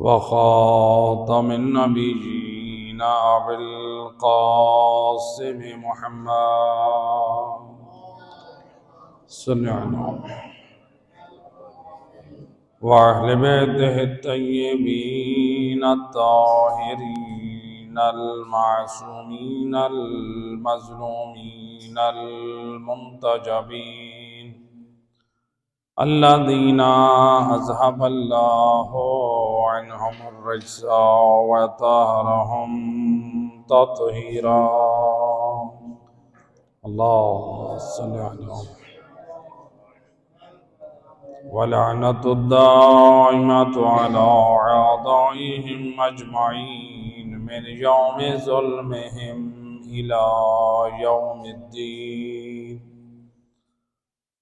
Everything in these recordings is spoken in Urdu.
وخاتم النبيين أبي القاسم محمد صلى الله عليه وسلم وأهل بيته الطيبين الطاهرين المعصومين المظلومين المنتجبين الذين أذهب الله عنهم الرجس وطهرهم تطهيرا اللهم صل على محمد ولعنة الدائمة على أعدائهم أجمعين من يوم ظلمهم إلى يوم الدين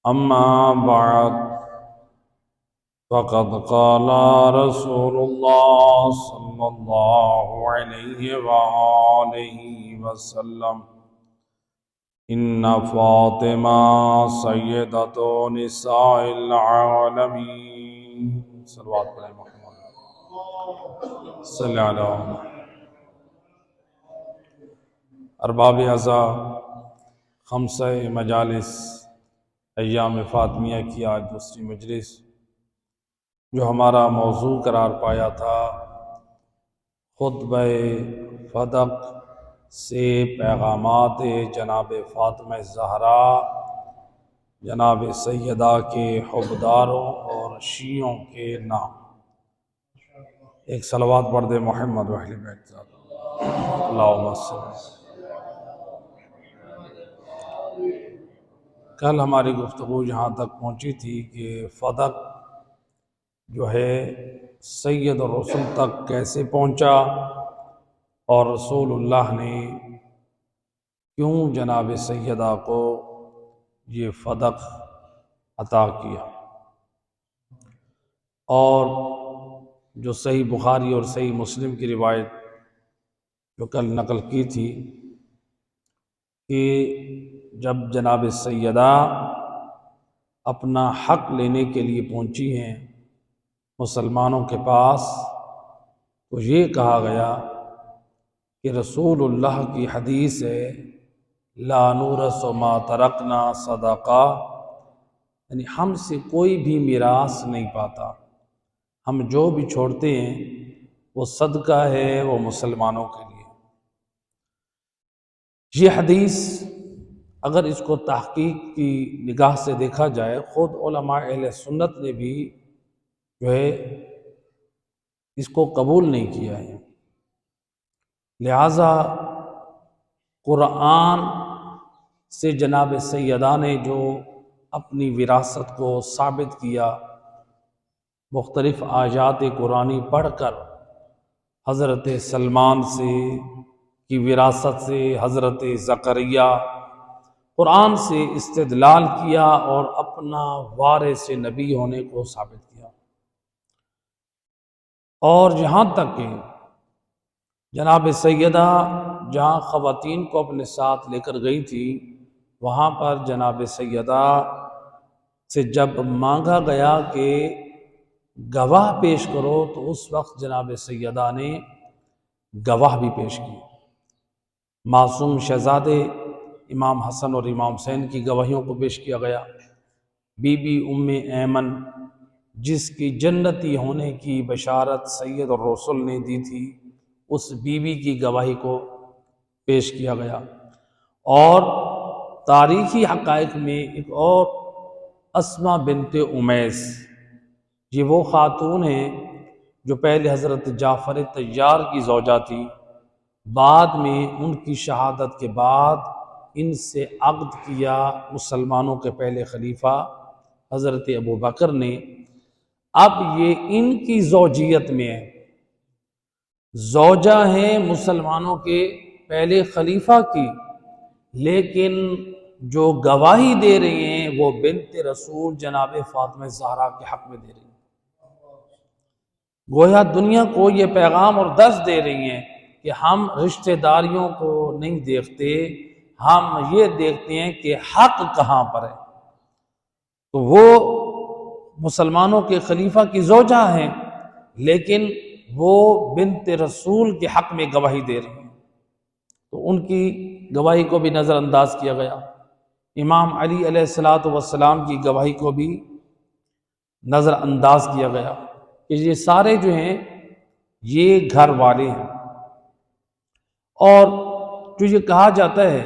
أما بعد فقد قال رسول الله صلى الله عليه وآله وسلم إن فاطمة سيدة نساء العالمين صلوات علی محمد صلی اللہ علیہ وسلم۔ ارباب عزا، خمسہ مجالس ایام فاطمیہ کی آج دوسری مجلس، جو ہمارا موضوع قرار پایا تھا خطبہ فدق سے پیغامات جناب فاطمہ زہرا، جناب سیدہ کے حبداروں اور شیعوں کے نام۔ ایک صلوات پڑھ دے محمد و اہل بیت اللہم صل۔ کل ہماری گفتگو یہاں تک پہنچی تھی کہ فدق جو ہے سید الرسول تک کیسے پہنچا اور رسول اللہ نے کیوں جناب سیدہ کو یہ فدق عطا کیا، اور جو صحیح بخاری اور صحیح مسلم کی روایت جو کل نقل کی تھی کہ جب جناب سیدہ اپنا حق لینے کے لیے پہنچی ہیں مسلمانوں کے پاس، تو یہ کہا گیا کہ رسول اللہ کی حدیث ہے لا نورث ما ترکنا صدقہ، یعنی ہم سے کوئی بھی میراث نہیں پاتا، ہم جو بھی چھوڑتے ہیں وہ صدقہ ہے، وہ مسلمانوں کے لیے۔ یہ حدیث اگر اس کو تحقیق کی نگاہ سے دیکھا جائے، خود علماء اہل سنت نے بھی جو ہے اس کو قبول نہیں کیا ہے، لہٰذا قرآن سے جناب سیدہ نے جو اپنی وراثت کو ثابت کیا، مختلف آیات قرآنی پڑھ کر حضرت سلمان سے کی وراثت سے حضرت زکریا قرآن سے استدلال کیا اور اپنا وارث نبی ہونے کو ثابت کیا، اور یہاں تک کہ جناب سیدہ جہاں خواتین کو اپنے ساتھ لے کر گئی تھی، وہاں پر جناب سیدہ سے جب مانگا گیا کہ گواہ پیش کرو، تو اس وقت جناب سیدہ نے گواہ بھی پیش کی۔ معصوم شہزادے امام حسن اور امام حسین کی گواہیوں کو پیش کیا گیا۔ بی بی ام ایمن جس کی جنتی ہونے کی بشارت سید الرسول نے دی تھی، اس بی بی کی گواہی کو پیش کیا گیا، اور تاریخی حقائق میں ایک اور اسماء بنت امیس، یہ وہ خاتون ہیں جو پہلے حضرت جعفر طیار کی زوجہ تھی، بعد میں ان کی شہادت کے بعد ان سے عقد کیا مسلمانوں کے پہلے خلیفہ حضرت ابوبکر نے۔ اب یہ ان کی زوجیت میں ہے، زوجہ ہیں مسلمانوں کے پہلے خلیفہ کی، لیکن جو گواہی دے رہی ہیں وہ بنت رسول جناب فاطمہ زہرا کے حق میں دے رہی ہیں۔ گویا دنیا کو یہ پیغام اور درس دے رہی ہیں کہ ہم رشتہ داریوں کو نہیں دیکھتے، ہم یہ دیکھتے ہیں کہ حق کہاں پر ہے۔ تو وہ مسلمانوں کے خلیفہ کی زوجہ ہیں، لیکن وہ بنت رسول کے حق میں گواہی دے رہی ہیں، تو ان کی گواہی کو بھی نظر انداز کیا گیا، امام علی علیہ السلام کی گواہی کو بھی نظر انداز کیا گیا کہ یہ سارے جو ہیں یہ گھر والے ہیں۔ اور جو یہ کہا جاتا ہے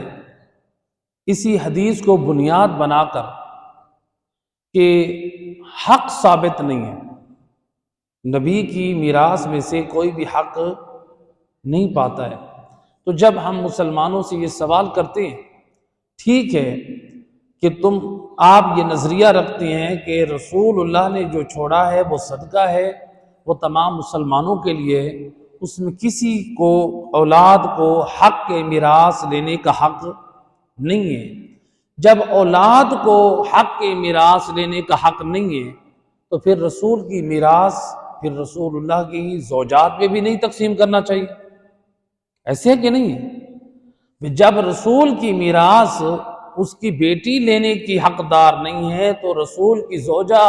اسی حدیث کو بنیاد بنا کر کہ حق ثابت نہیں ہے، نبی کی میراث میں سے کوئی بھی حق نہیں پاتا ہے، تو جب ہم مسلمانوں سے یہ سوال کرتے ہیں، ٹھیک ہے کہ آپ یہ نظریہ رکھتے ہیں کہ رسول اللہ نے جو چھوڑا ہے وہ صدقہ ہے، وہ تمام مسلمانوں کے لیے، اس میں کسی کو اولاد کو حق کے میراث لینے کا حق نہیں ہے۔ جب اولاد کو حق کے میراث لینے کا حق نہیں ہے تو پھر رسول کی میراث پھر رسول اللہ کی زوجات میں بھی نہیں تقسیم کرنا چاہیے، ایسے ہے کہ نہیں ہے؟ جب رسول کی میراث اس کی بیٹی لینے کی حقدار نہیں ہے تو رسول کی زوجہ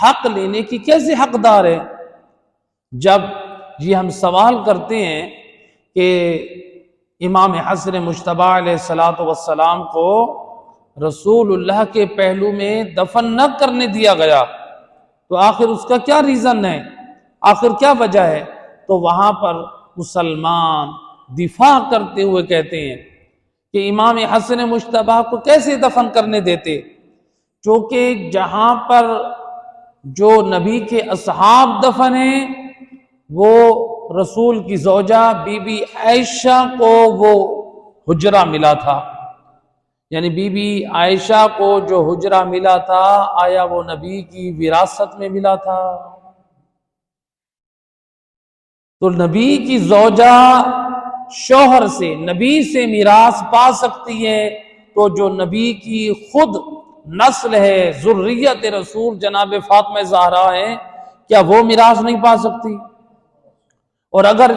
حق لینے کی کیسے حقدار ہے؟ جب یہ ہم سوال کرتے ہیں کہ امام حسن مجتبیٰ علیہ السلام کو رسول اللہ کے پہلو میں دفن نہ کرنے دیا گیا تو آخر اس کا کیا ریزن ہے، آخر کیا وجہ ہے؟ تو وہاں پر مسلمان دفاع کرتے ہوئے کہتے ہیں کہ امام حسن مجتبیٰ کو کیسے دفن کرنے دیتے، چونکہ جہاں پر جو نبی کے اصحاب دفن ہیں وہ رسول کی زوجہ بی بی عائشہ کو وہ حجرہ ملا تھا، یعنی بی بی عائشہ کو جو حجرہ ملا تھا آیا وہ نبی کی وراثت میں ملا تھا؟ تو نبی کی زوجہ شوہر سے، نبی سے میراث پا سکتی ہے، تو جو نبی کی خود نسل ہے، ذریت رسول جناب فاطمہ زہرا ہے، کیا وہ میراث نہیں پا سکتی؟ اور اگر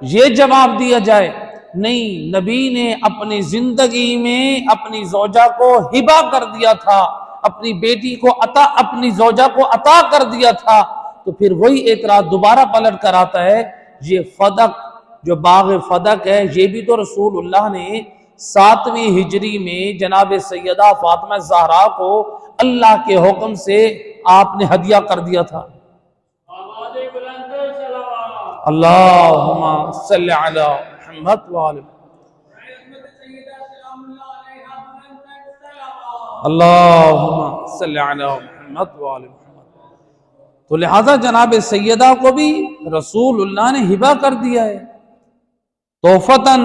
یہ جواب دیا جائے نہیں، نبی نے اپنی زندگی میں اپنی زوجہ کو ہبہ کر دیا تھا، اپنی بیٹی کو اپنی زوجہ کو عطا کر دیا تھا، تو پھر وہی اعتراض دوبارہ پلٹ کر آتا ہے، یہ فدق جو باغ فدق ہے یہ بھی تو رسول اللہ نے 7ویں ہجری میں جناب سیدہ فاطمہ زہرا کو اللہ کے حکم سے آپ نے ہدیہ کر دیا تھا۔ اللہم صلی علی محمد وآل اللہم صلی علی محمد وآل محمد۔ تو لہذا جناب سیدہ کو بھی رسول اللہ نے ہبہ کر دیا ہے، تحفتاً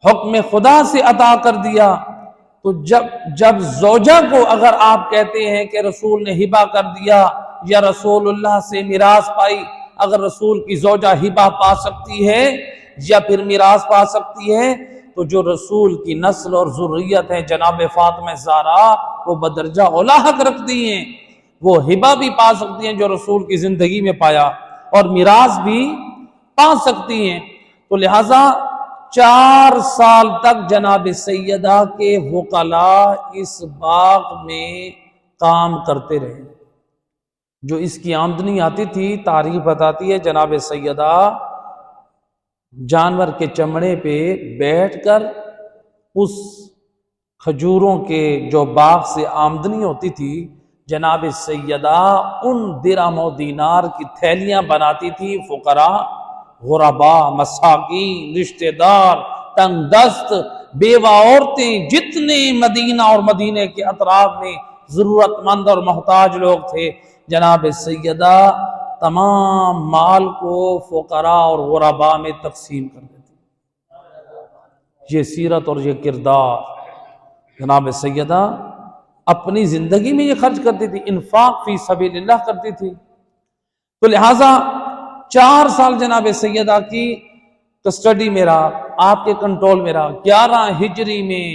حکم خدا سے عطا کر دیا۔ تو جب زوجہ کو اگر آپ کہتے ہیں کہ رسول نے ہبہ کر دیا یا رسول اللہ سے میراث پائی، اگر رسول کی زوجہ ہبہ پا سکتی ہے یا پھر میراث پا سکتی ہے تو جو رسول کی نسل اور ذریت ہے جناب فاطمہ زہرا وہ بدرجہ اولی حق رکھتی ہیں، وہ ہبہ بھی پا سکتی ہیں جو رسول کی زندگی میں پایا اور میراث بھی پا سکتی ہیں۔ تو لہٰذا 4 سال تک جناب سیدہ کے وکلاء اس باغ میں کام کرتے رہے، جو اس کی آمدنی آتی تھی تاریخ بتاتی ہے جناب سیدہ جانور کے چمڑے پہ بیٹھ کر اس کھجوروں کے جو باغ سے آمدنی ہوتی تھی جناب سیدہ ان درہم و دینار کی تھیلیاں بناتی تھی، فقراء، غرباء، مساکین، رشتہ دار، تنگ دست، بیوہ عورتیں، جتنے مدینہ اور مدینے کے اطراف میں ضرورت مند اور محتاج لوگ تھے، جناب سیدہ تمام مال کو فقراء اور غرباء میں تقسیم کر دیتی۔ یہ سیرت اور یہ کردار جناب سیدہ اپنی زندگی میں یہ خرچ کرتی تھی، انفاق فی سبیل اللہ کرتی تھی۔ تو لہٰذا 4 سال جناب سیدہ کی کسٹڈی میں رہا، آپ کے کنٹرول میں رہا۔ 11 ہجری میں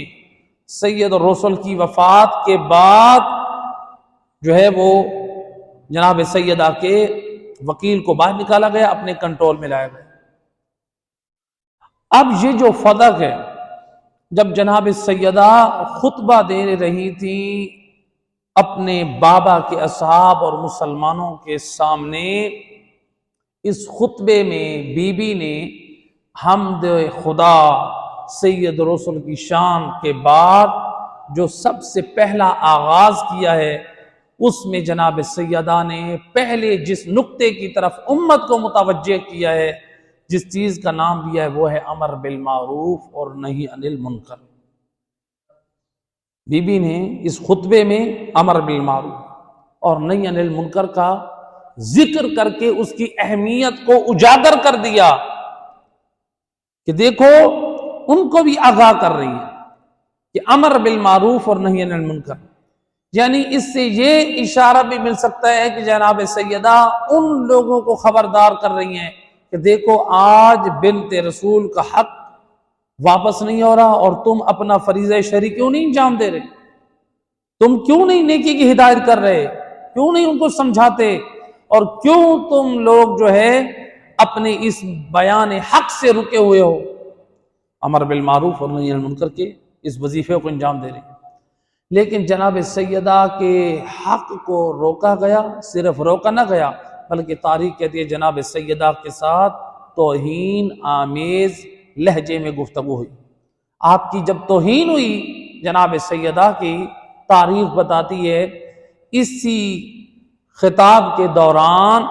سید الرسل کی وفات کے بعد جو ہے وہ جناب سیدہ کے وکیل کو باہر نکالا گیا، اپنے کنٹرول میں لایا گیا۔ اب یہ جو فدق ہے، جب جناب سیدہ خطبہ دے رہی تھی اپنے بابا کے اصحاب اور مسلمانوں کے سامنے، اس خطبے میں بی بی نے حمد خدا سید رسول کی شان کے بعد جو سب سے پہلا آغاز کیا ہے، اس میں جناب سیدہ نے پہلے جس نقطے کی طرف امت کو متوجہ کیا ہے، جس چیز کا نام دیا ہے، وہ ہے امر بالمعروف اور نہی عن المنکر۔ بی بی نے اس خطبے میں امر بالمعروف اور نہی عن المنکر کا ذکر کر کے اس کی اہمیت کو اجاگر کر دیا کہ دیکھو ان کو بھی آگاہ کر رہی ہے کہ امر بالمعروف اور نہی عن المنکر، یعنی اس سے یہ اشارہ بھی مل سکتا ہے کہ جناب سیدہ ان لوگوں کو خبردار کر رہی ہیں کہ دیکھو آج بنت رسول کا حق واپس نہیں ہو رہا، اور تم اپنا فریضہ شرعی کیوں نہیں انجام دے رہے؟ تم کیوں نہیں نیکی کی ہدایت کر رہے؟ کیوں نہیں ان کو سمجھاتے؟ اور کیوں تم لوگ جو ہے اپنے اس بیان حق سے رکے ہوئے ہو؟ امر بالمعروف اور نہی عن المنکر کے اس وظیفے کو انجام دے رہے ہیں۔ لیکن جناب سیدہ کے حق کو روکا گیا، صرف روکا نہ گیا بلکہ تاریخ کہتی ہے جناب سیدہ کے ساتھ توہین آمیز لہجے میں گفتگو ہوئی۔ آپ کی جب توہین ہوئی جناب سیدہ کی، تاریخ بتاتی ہے اسی خطاب کے دوران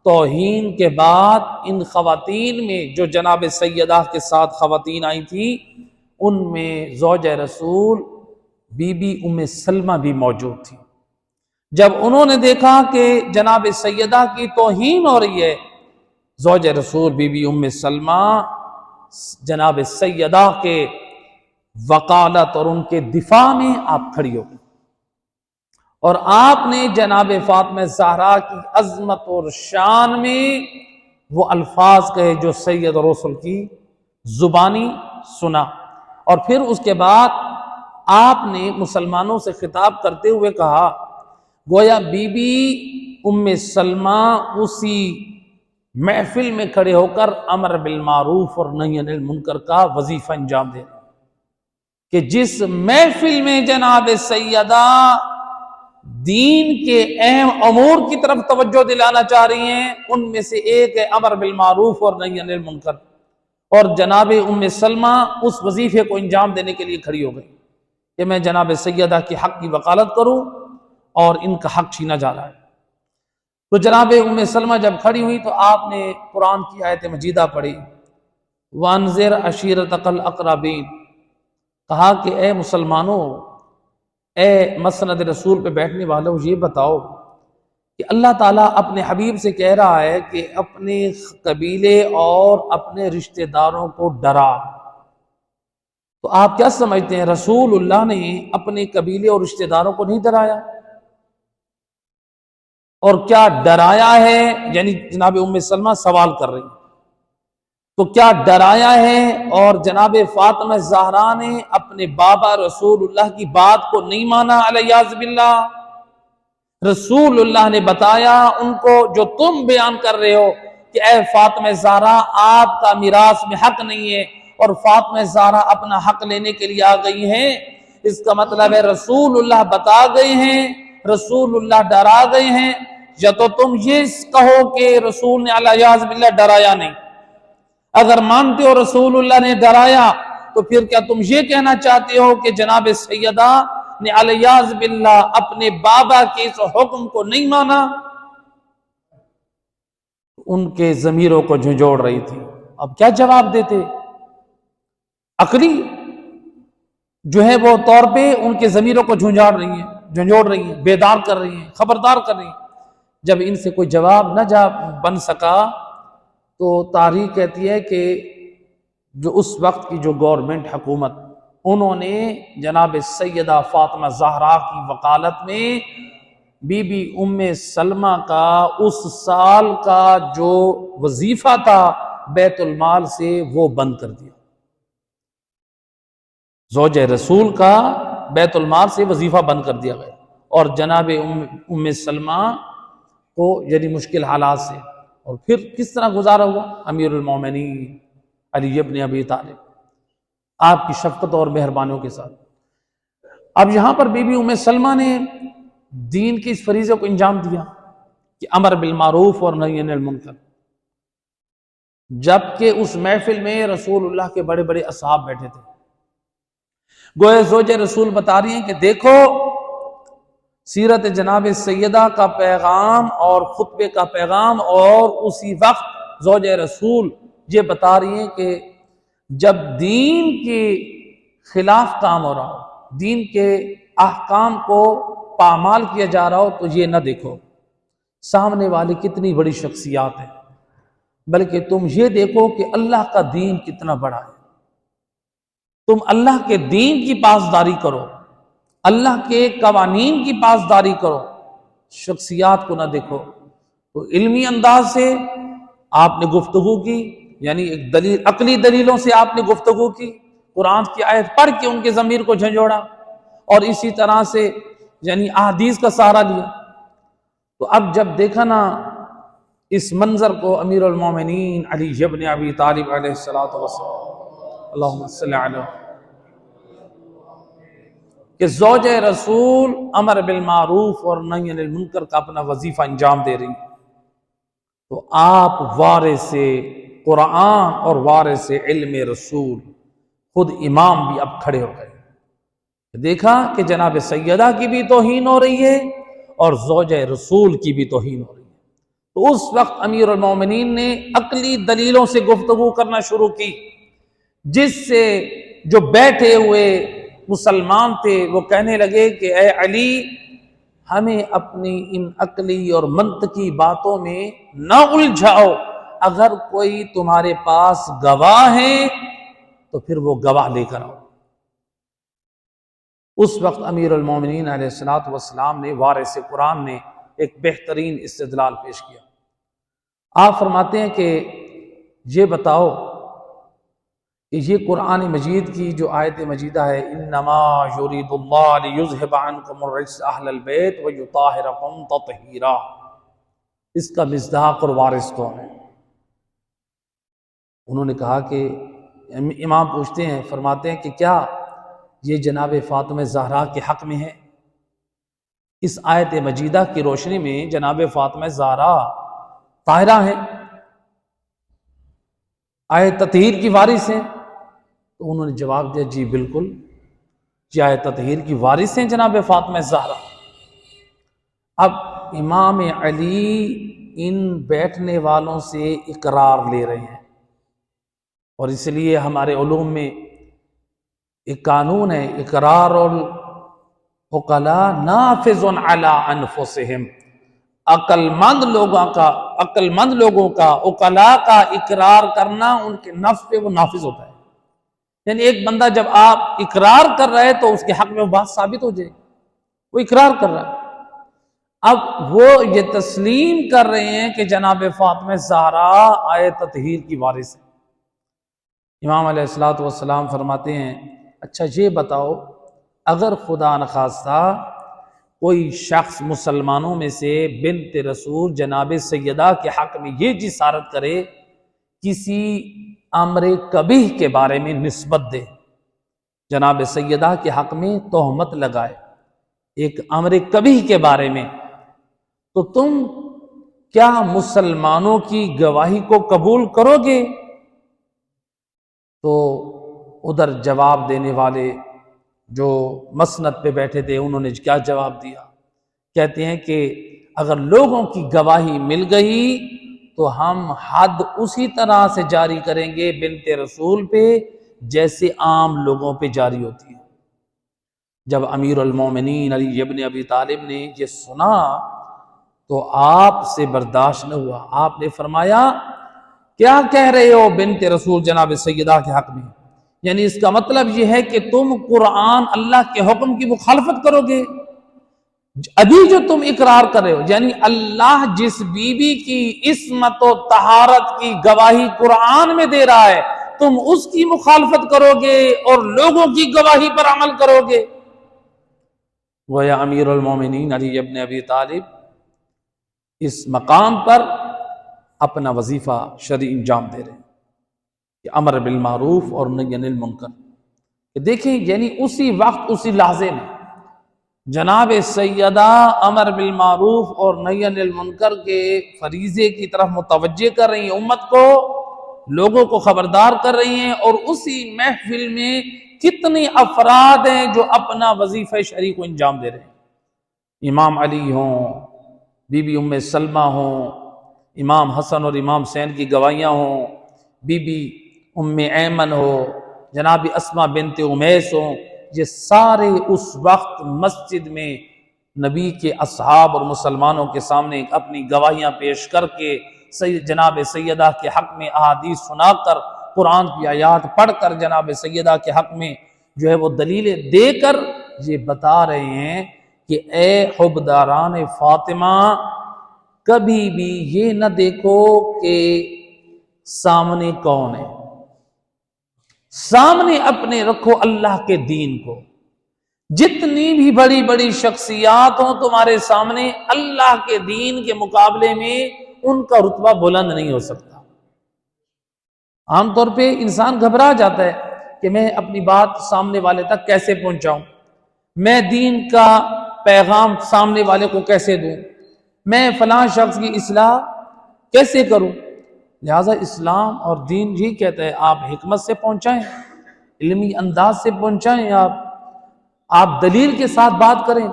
توہین کے بعد ان خواتین میں جو جناب سیدہ کے ساتھ خواتین آئی تھیں، ان میں زوجہ رسول بی بی ام سلمہ بھی موجود تھی۔ جب انہوں نے دیکھا کہ جناب سیدہ کی توہین ہو رہی ہے، زوجہ رسول بی بی ام سلمہ جناب سیدہ کے وکالت اور ان کے دفاع میں آپ کھڑی ہو گئی، اور آپ نے جناب فاطمہ زہرا کی عظمت اور شان میں وہ الفاظ کہے جو سید رسول کی زبانی سنا، اور پھر اس کے بعد آپ نے مسلمانوں سے خطاب کرتے ہوئے کہا، گویا بی بی ام سلمہ اسی محفل میں کھڑے ہو کر امر بالمعروف اور نہی عن المنکر کا وظیفہ انجام دے رہے، کہ جس محفل میں جناب سیدہ دین کے اہم امور کی طرف توجہ دلانا چاہ رہی ہیں، ان میں سے ایک ہے امر بالمعروف اور نہی عن المنکر، اور جناب ام سلمہ اس وظیفے کو انجام دینے کے لیے کھڑی ہو گئی کہ میں جناب سیدہ کی حق کی وکالت کروں اور ان کا حق چھینا جا رہا ہے۔ تو جناب ام سلمہ جب کھڑی ہوئی تو آپ نے قرآن کی آیت مجیدہ پڑھی، وَانذِرْ عَشِيرَتَكَ الْأَقْرَبِينَ، کہا کہ اے مسلمانوں، اے مسند رسول پہ بیٹھنے والوں، یہ بتاؤ کہ اللہ تعالیٰ اپنے حبیب سے کہہ رہا ہے کہ اپنے قبیلے اور اپنے رشتہ داروں کو ڈرا، تو آپ کیا سمجھتے ہیں رسول اللہ نے اپنے قبیلے اور رشتہ داروں کو نہیں ڈرایا؟ اور کیا ڈرایا ہے؟ یعنی جناب ام سلمہ سوال کر رہی ہیں، تو کیا ڈرایا ہے؟ اور جناب فاطمہ زہرا نے اپنے بابا رسول اللہ کی بات کو نہیں مانا علیہ باللہ؟ رسول اللہ نے بتایا ان کو جو تم بیان کر رہے ہو کہ اے فاطمہ زہرا آپ کا میراث میں حق نہیں ہے، اور فاطمہ زہرا اپنا حق لینے کے لیے آ گئی ہیں، اس کا مطلب ہے رسول اللہ بتا گئے ہیں، رسول اللہ ڈرا گئے ہیں، یا تو تم یہ کہو کہ رسول نے علیہ باللہ ڈرایا نہیں؟ اگر مانتے ہو رسول اللہ نے ڈرایا تو پھر کیا تم یہ کہنا چاہتے ہو کہ جناب سیدہ نے علیہ باللہ اپنے بابا کے اس حکم کو نہیں مانا؟ ان کے ضمیروں کو جھنجھوڑ رہی تھی۔ اب کیا جواب دیتے؟ عقلی جو ہے وہ طور پہ ان کے ضمیروں کو جھنجھوڑ رہی ہیں، بیدار کر رہی ہیں، خبردار کر رہی ہیں۔ جب ان سے کوئی جواب نہ بن سکا تو تاریخ کہتی ہے کہ جو اس وقت کی جو گورنمنٹ حکومت، انہوں نے جناب سیدہ فاطمہ زہرا کی وکالت میں بی بی ام سلمہ کا اس سال کا جو وظیفہ تھا بیت المال سے وہ بند کر دیا۔ زوجہ رسول کا بیت المال سے وظیفہ بند کر دیا گیا، اور جناب ام سلمہ کو یعنی مشکل حالات سے، اور پھر کس طرح گزارا ہوا؟ امیر المومنین علی ابن ابی طالب آپ کی شفقت اور مہربانیوں کے ساتھ۔ اب یہاں پر بی بی ام سلمہ نے دین کی اس فریضے کو انجام دیا کہ امر بالمعروف اور نہی عن المنکر، جبکہ اس محفل میں رسول اللہ کے بڑے بڑے اصحاب بیٹھے تھے۔ گویا زوج رسول بتا رہی ہیں کہ دیکھو سیرت جناب سیدہ کا پیغام اور خطبے کا پیغام، اور اسی وقت زوج رسول یہ بتا رہی ہیں کہ جب دین کے خلاف کام ہو رہا ہو، دین کے احکام کو پامال کیا جا رہا ہو، تو یہ نہ دیکھو سامنے والے کتنی بڑی شخصیات ہیں، بلکہ تم یہ دیکھو کہ اللہ کا دین کتنا بڑا ہے۔ تم اللہ کے دین کی پاسداری کرو، اللہ کے قوانین کی پاسداری کرو، شخصیات کو نہ دیکھو۔ تو علمی انداز سے آپ نے گفتگو کی، یعنی ایک دلیل، عقلی دلیلوں سے آپ نے گفتگو کی، قرآن کی آیت پڑھ کے ان کے ضمیر کو جھنجھوڑا، اور اسی طرح سے یعنی احادیث کا سہارا لیا۔ تو اب جب دیکھا نا اس منظر کو امیر المومنین علی ابن ابی طالب علیہ الصلوۃ والسلام، اللہم صلی علی، کہ زوج رسول امر بالمعروف اور نہی عن المنکر کا اپنا وظیفہ انجام دے رہی، تو آپ وارث قرآن اور وارث علم رسول خود امام بھی اب کھڑے ہو گئے۔ دیکھا کہ جناب سیدہ کی بھی توہین ہو رہی ہے اور زوج رسول کی بھی توہین ہو رہی ہے۔ تو اس وقت امیر المومنین نے عقلی دلیلوں سے گفتگو کرنا شروع کی، جس سے جو بیٹھے ہوئے مسلمان تھے وہ کہنے لگے کہ اے علی، ہمیں اپنی ان عقلی اور منطقی باتوں میں نہ الجھاؤ، اگر کوئی تمہارے پاس گواہ ہے تو پھر وہ گواہ لے کر آؤ۔ اس وقت امیر المومنین علیہ الصلوۃ والسلام نے، وارث قرآن نے، ایک بہترین استدلال پیش کیا۔ آپ فرماتے ہیں کہ یہ بتاؤ کہ یہ قرآن مجید کی جو آیت مجیدہ ہے، انما یرید اللہ لیذھب عنکم الرجس اہل البیت ویطہرکم تطہیرا، اس کا مصداق اور وارث کون ہے؟ انہوں نے کہا کہ امام پوچھتے ہیں، فرماتے ہیں کہ کیا یہ جناب فاطمہ زہرا کے حق میں ہے؟ اس آیت مجیدہ کی روشنی میں جناب فاطمہ زہرا طاہرہ ہیں، آیت تطہیر کی وارث ہیں؟ تو انہوں نے جواب دیا جی بالکل، یہ آیت تطہیر کی وارث ہیں جناب فاطمہ زہرا۔ اب امام علی ان بیٹھنے والوں سے اقرار لے رہے ہیں، اور اس لیے ہمارے علوم میں ایک قانون ہے، اقرار العقلاء نافذ علی انفسہم، عقل مند لوگوں کا عقلاء کا اقرار کرنا ان کے نفس پہ وہ نافذ ہوتا ہے۔ یعنی ایک بندہ جب آپ اقرار کر رہے تو اس کے حق میں وہ بات ثابت ہو جائے، وہ اقرار کر رہا ہے۔ اب وہ یہ تسلیم کر رہے ہیں کہ جناب فاطمہ زہرا آیت تطہیر کی وارث ہے۔ امام علیہ الصلوۃ والسلام فرماتے ہیں اچھا یہ بتاؤ، اگر خدا نخواستہ کوئی شخص مسلمانوں میں سے بنت رسول جناب سیدہ کے حق میں یہ جسارت کرے، کسی امر قبیح کے بارے میں نسبت دے، جناب سیدہ کے حق میں تہمت لگائے ایک امر قبیح کے بارے میں، تو تم کیا مسلمانوں کی گواہی کو قبول کرو گے؟ تو ادھر جواب دینے والے جو مسند پہ بیٹھے تھے انہوں نے کیا جواب دیا؟ کہتے ہیں کہ اگر لوگوں کی گواہی مل گئی تو ہم حد اسی طرح سے جاری کریں گے بنت رسول پہ جیسے عام لوگوں پہ جاری ہوتی ہے۔ جب امیر المومنین علی ابن ابی طالب نے یہ سنا تو آپ سے برداشت نہ ہوا، آپ نے فرمایا کیا کہہ رہے ہو بنت رسول جناب سیدہ کے حق میں؟ یعنی اس کا مطلب یہ ہے کہ تم قرآن اللہ کے حکم کی مخالفت کرو گے؟ ابھی جو تم اقرار کر رہے ہو، یعنی اللہ جس بیوی کی عصمت و طہارت کی گواہی قرآن میں دے رہا ہے، تم اس کی مخالفت کرو گے اور لوگوں کی گواہی پر عمل کرو گے؟ گویا امیر المومنین علی ابن ابی طالب اس مقام پر اپنا وظیفہ شرعی انجام دے رہے ہیں کہ امر بالمعروف اور نہی عن المنکر۔ کہ دیکھیں یعنی اسی وقت اسی لحظے میں جناب سیدہ امر بالمعروف اور نہی عن المنکر کے فریضے کی طرف متوجہ کر رہی ہیں امت کو، لوگوں کو خبردار کر رہی ہیں، اور اسی محفل میں کتنے افراد ہیں جو اپنا وظیفہ شرعی کو انجام دے رہے ہیں۔ امام علی ہوں، بی بی ام سلمہ ہوں، امام حسن اور امام حسین کی گواہیاں ہوں، بی بی ام ایمن ہو، جناب اسماء بنت امیس ہوں، یہ سارے اس وقت مسجد میں نبی کے اصحاب اور مسلمانوں کے سامنے اپنی گواہیاں پیش کر کے جناب سیدہ کے حق میں احادیث سنا کر، قرآن کی آیات پڑھ کر جناب سیدہ کے حق میں جو ہے وہ دلیلیں دے کر یہ بتا رہے ہیں کہ اے حبداران فاطمہ، کبھی بھی یہ نہ دیکھو کہ سامنے کون ہے، سامنے اپنے رکھو اللہ کے دین کو۔ جتنی بھی بڑی بڑی شخصیات ہوں تمہارے سامنے، اللہ کے دین کے مقابلے میں ان کا رتبہ بلند نہیں ہو سکتا۔ عام طور پہ انسان گھبرا جاتا ہے کہ میں اپنی بات سامنے والے تک کیسے پہنچاؤں، میں دین کا پیغام سامنے والے کو کیسے دوں، میں فلاں شخص کی اصلاح کیسے کروں۔ لہٰذا اسلام اور دین یہ کہتا ہے آپ حکمت سے پہنچائیں، علمی انداز سے پہنچائیں، آپ دلیل کے ساتھ بات کریں،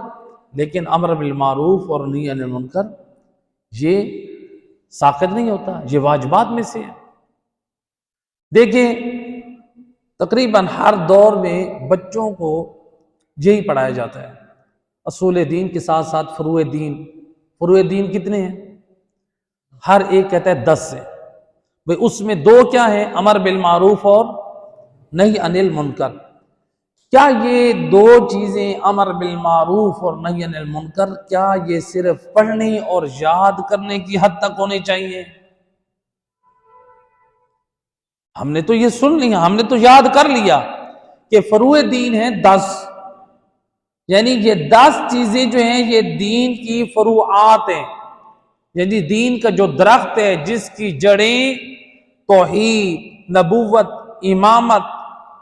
لیکن امر بالمعروف اور نہی عن المنکر یہ ساقط نہیں ہوتا، یہ واجبات میں سے ہے۔ دیکھیں تقریباً ہر دور میں بچوں کو یہی پڑھایا جاتا ہے، اصول دین کے ساتھ ساتھ فروع دین۔ فروع دین کتنے ہیں؟ ہر ایک کہتا ہے 10 ہیں۔ بھئی اس میں 2 کیا ہیں؟ امر بالمعروف اور نہی عن المنکر۔ کیا یہ 2 چیزیں امر بالمعروف اور نہی عن المنکر، کیا یہ صرف پڑھنے اور یاد کرنے کی حد تک ہونے چاہیے؟ ہم نے تو یہ سن لیا، ہم نے تو یاد کر لیا کہ فروع دین ہیں 10، یعنی یہ 10 چیزیں جو ہیں یہ دین کی فروعات ہیں، یعنی دین کا جو درخت ہے جس کی جڑیں توحید، نبوت، امامت،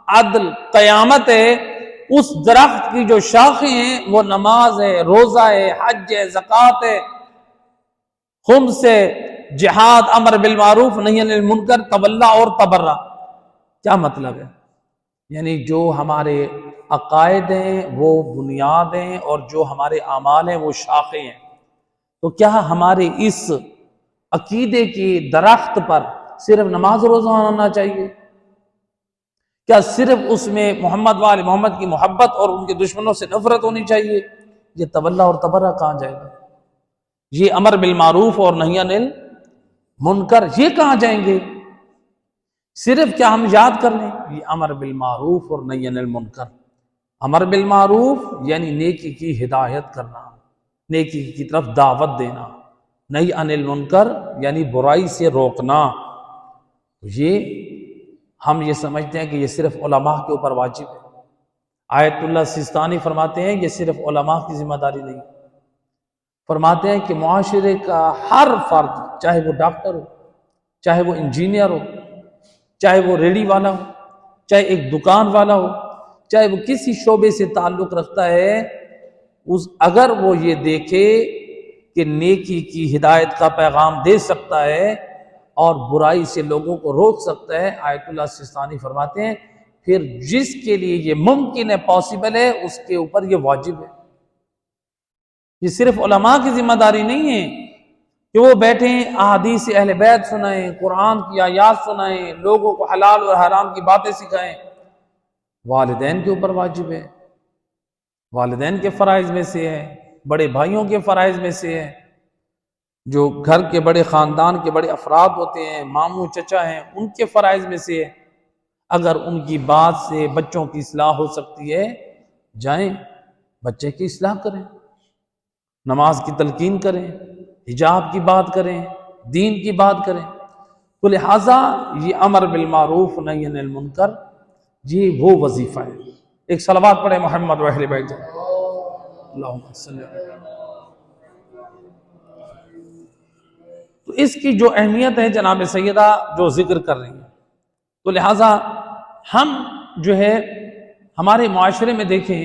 عدل، قیامت ہے، اس درخت کی جو شاخیں ہیں وہ نماز ہے، روزہ ہے، حج ہے، زکوٰۃ ہے، خمس ہے، جہاد، امر بالمعروف نہی عن المنکر، تولا اور تبرہ۔ کیا مطلب ہے؟ یعنی جو ہمارے عقائد ہیں وہ بنیاد ہیں، اور جو ہمارے اعمال ہیں وہ شاخیں ہیں۔ تو کیا ہمارے اس عقیدے کی درخت پر صرف نماز روزہ ہونا چاہیے؟ کیا صرف اس میں محمد وآل محمد کی محبت اور ان کے دشمنوں سے نفرت ہونی چاہیے؟ یہ تولا اور تبرہ کہاں جائے گا؟ یہ امر بالمعروف اور نہی عن المنکر یہ کہاں جائیں گے؟ صرف کیا ہم یاد کر لیں؟ یہ امر بالمعروف اور نہی عن المنکر۔ امر بالمعروف یعنی نیکی کی ہدایت کرنا، نیکی کی طرف دعوت دینا، نہی عن المنکر یعنی برائی سے روکنا۔ یہ ہم یہ سمجھتے ہیں کہ یہ صرف علماء کے اوپر واجب ہے۔ آیت اللہ سیستانی فرماتے ہیں یہ صرف علماء کی ذمہ داری نہیں، فرماتے ہیں کہ معاشرے کا ہر فرد، چاہے وہ ڈاکٹر ہو، چاہے وہ انجینئر ہو، چاہے وہ ریڑھی والا ہو، چاہے ایک دکان والا ہو، چاہے وہ کسی شعبے سے تعلق رکھتا ہے، اگر وہ یہ دیکھے کہ نیکی کی ہدایت کا پیغام دے سکتا ہے اور برائی سے لوگوں کو روک سکتا ہے، آیت اللہ سیستانی فرماتے ہیں پھر جس کے لیے یہ ممکن ہے، پاسبل ہے، اس کے اوپر یہ واجب ہے۔ یہ صرف علماء کی ذمہ داری نہیں ہے کہ وہ بیٹھیں احادیث اہل بیت سنائیں، قرآن کی آیات سنائیں، لوگوں کو حلال اور حرام کی باتیں سکھائیں۔ والدین کے اوپر واجب ہے، والدین کے فرائض میں سے ہے، بڑے بھائیوں کے فرائض میں سے ہے، جو گھر کے بڑے خاندان کے بڑے افراد ہوتے ہیں، ماموں چچا ہیں، ان کے فرائض میں سے ہے۔ اگر ان کی بات سے بچوں کی اصلاح ہو سکتی ہے، جائیں بچے کی اصلاح کریں، نماز کی تلقین کریں، حجاب کی بات کریں، دین کی بات کریں۔ تو لہٰذا یہ امر بالمعروف نہی عن المنکر یہ وہ وظیفہ ہے۔ ایک صلوات پڑھے محمد و اہل بیت، اللہم صلی اللہ علیہ وسلم۔ تو اس کی جو اہمیت ہے جناب سیدہ جو ذکر کر رہی ہیں، تو لہٰذا ہم جو ہے ہمارے معاشرے میں دیکھیں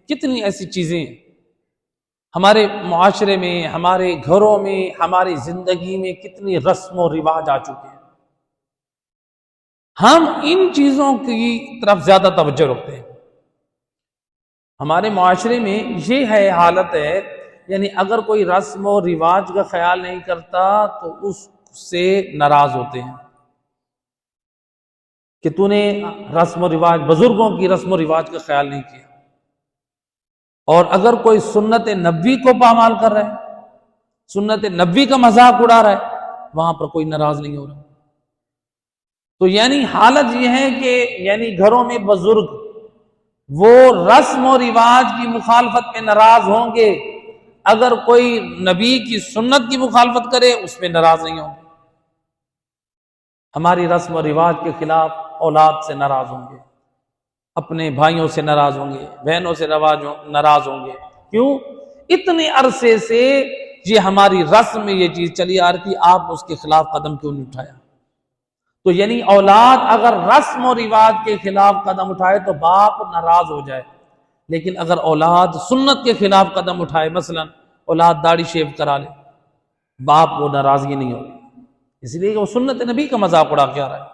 کتنی ایسی چیزیں ہیں، ہمارے معاشرے میں، ہمارے گھروں میں، ہماری زندگی میں کتنی رسم و رواج آ چکے ہیں۔ ہم ان چیزوں کی طرف زیادہ توجہ رکھتے ہیں. ہمارے معاشرے میں یہ ہے حالت ہے، یعنی اگر کوئی رسم و رواج کا خیال نہیں کرتا تو اس سے ناراض ہوتے ہیں کہ تو نے رسم و رواج، بزرگوں کی رسم و رواج کا خیال نہیں کیا. اور اگر کوئی سنت نبوی کو پامال کر رہا ہے، سنت نبوی کا مذاق اڑا رہا ہے، وہاں پر کوئی ناراض نہیں ہو رہا. تو یعنی حالت یہ ہے کہ یعنی گھروں میں بزرگ وہ رسم و رواج کی مخالفت میں ناراض ہوں گے، اگر کوئی نبی کی سنت کی مخالفت کرے اس میں ناراض نہیں ہوں گے. ہماری رسم و رواج کے خلاف اولاد سے ناراض ہوں گے، اپنے بھائیوں سے ناراض ہوں گے، بہنوں سے ناراض ہوں گے. کیوں؟ اتنے عرصے سے یہ ہماری رسم میں یہ چیز چلی آ رہی تھی، آپ اس کے خلاف قدم کیوں نہیں اٹھایا؟ تو یعنی اولاد اگر رسم و رواج کے خلاف قدم اٹھائے تو باپ ناراض ہو جائے، لیکن اگر اولاد سنت کے خلاف قدم اٹھائے، مثلا اولاد داڑھی شیو کرا لے، باپ وہ ناراضگی نہیں ہوگی، اس لیے کہ وہ سنت نبی کا مذاق اڑا کے آ رہا ہے.